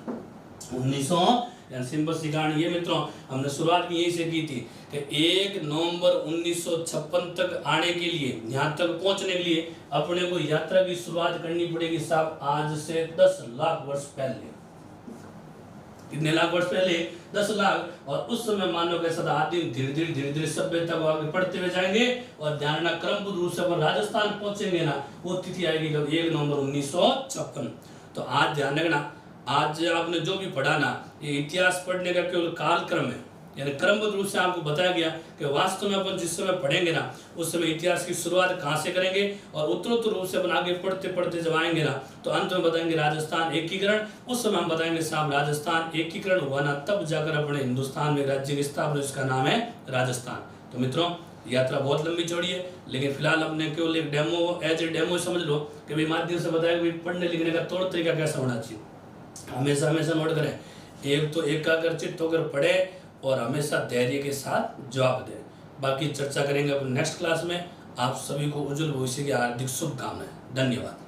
सिंपल सी कहानी ये मित्रों, हमने शुरुआत भी यहीं से की थी कि 1 नवंबर 1956 तक आने के लिए, यहाँ तक पहुंचने के लिए अपने को यात्रा की शुरुआत करनी पड़ेगी साहब आज से 10 लाख वर्ष पहले। कितने लाख वर्ष पहले, 10 लाख। और उस समय मानव के साथ आदिम धीरे धीरे सभ्यता को आगे बढ़ते हुए जाएंगे, और ध्यान रखना क्रमबद्ध रूप से अपन राजस्थान पहुंचेंगे ना, वो तिथि आएगी जब 1 नवंबर 1956। तो आज ध्यान रखना, आज आपने जो भी पढ़ा ना, ये इतिहास पढ़ने का केवल कालक्रम है, यानी क्रमबद्ध रूप से आपको बताया गया कि वास्तव में अपन जिस समय पढ़ेंगे ना, उस समय इतिहास की शुरुआत कहाँ से करेंगे, और उत्तरोत्तर रूप से अपन आगे पढ़ते पढ़ते जब आएंगे ना, तो अंत में बताएंगे राजस्थान एकीकरण। उस समय हम बताएंगे साहब राजस्थान एकीकरण हुआ ना, तब जाकर अपने हिंदुस्तान में राज्य की स्थापना, जिसका नाम है राजस्थान। तो मित्रों, यात्रा बहुत लंबी चौड़ी है, लेकिन फिलहाल हमने केवल एक डेमो, एज ए डेमो समझ लो कि भाई माध्यम से बताया कि पढ़ने लिखने का तौर तरीका कैसा होना चाहिए। हमेशा नोट करें, एक तो एकाग्रचित्त होकर पढ़े और हमेशा धैर्य के साथ जवाब दें। बाकी चर्चा करेंगे अपन नेक्स्ट क्लास में। आप सभी को उज्जवल भविष्य की हार्दिक शुभकामनाएं। धन्यवाद।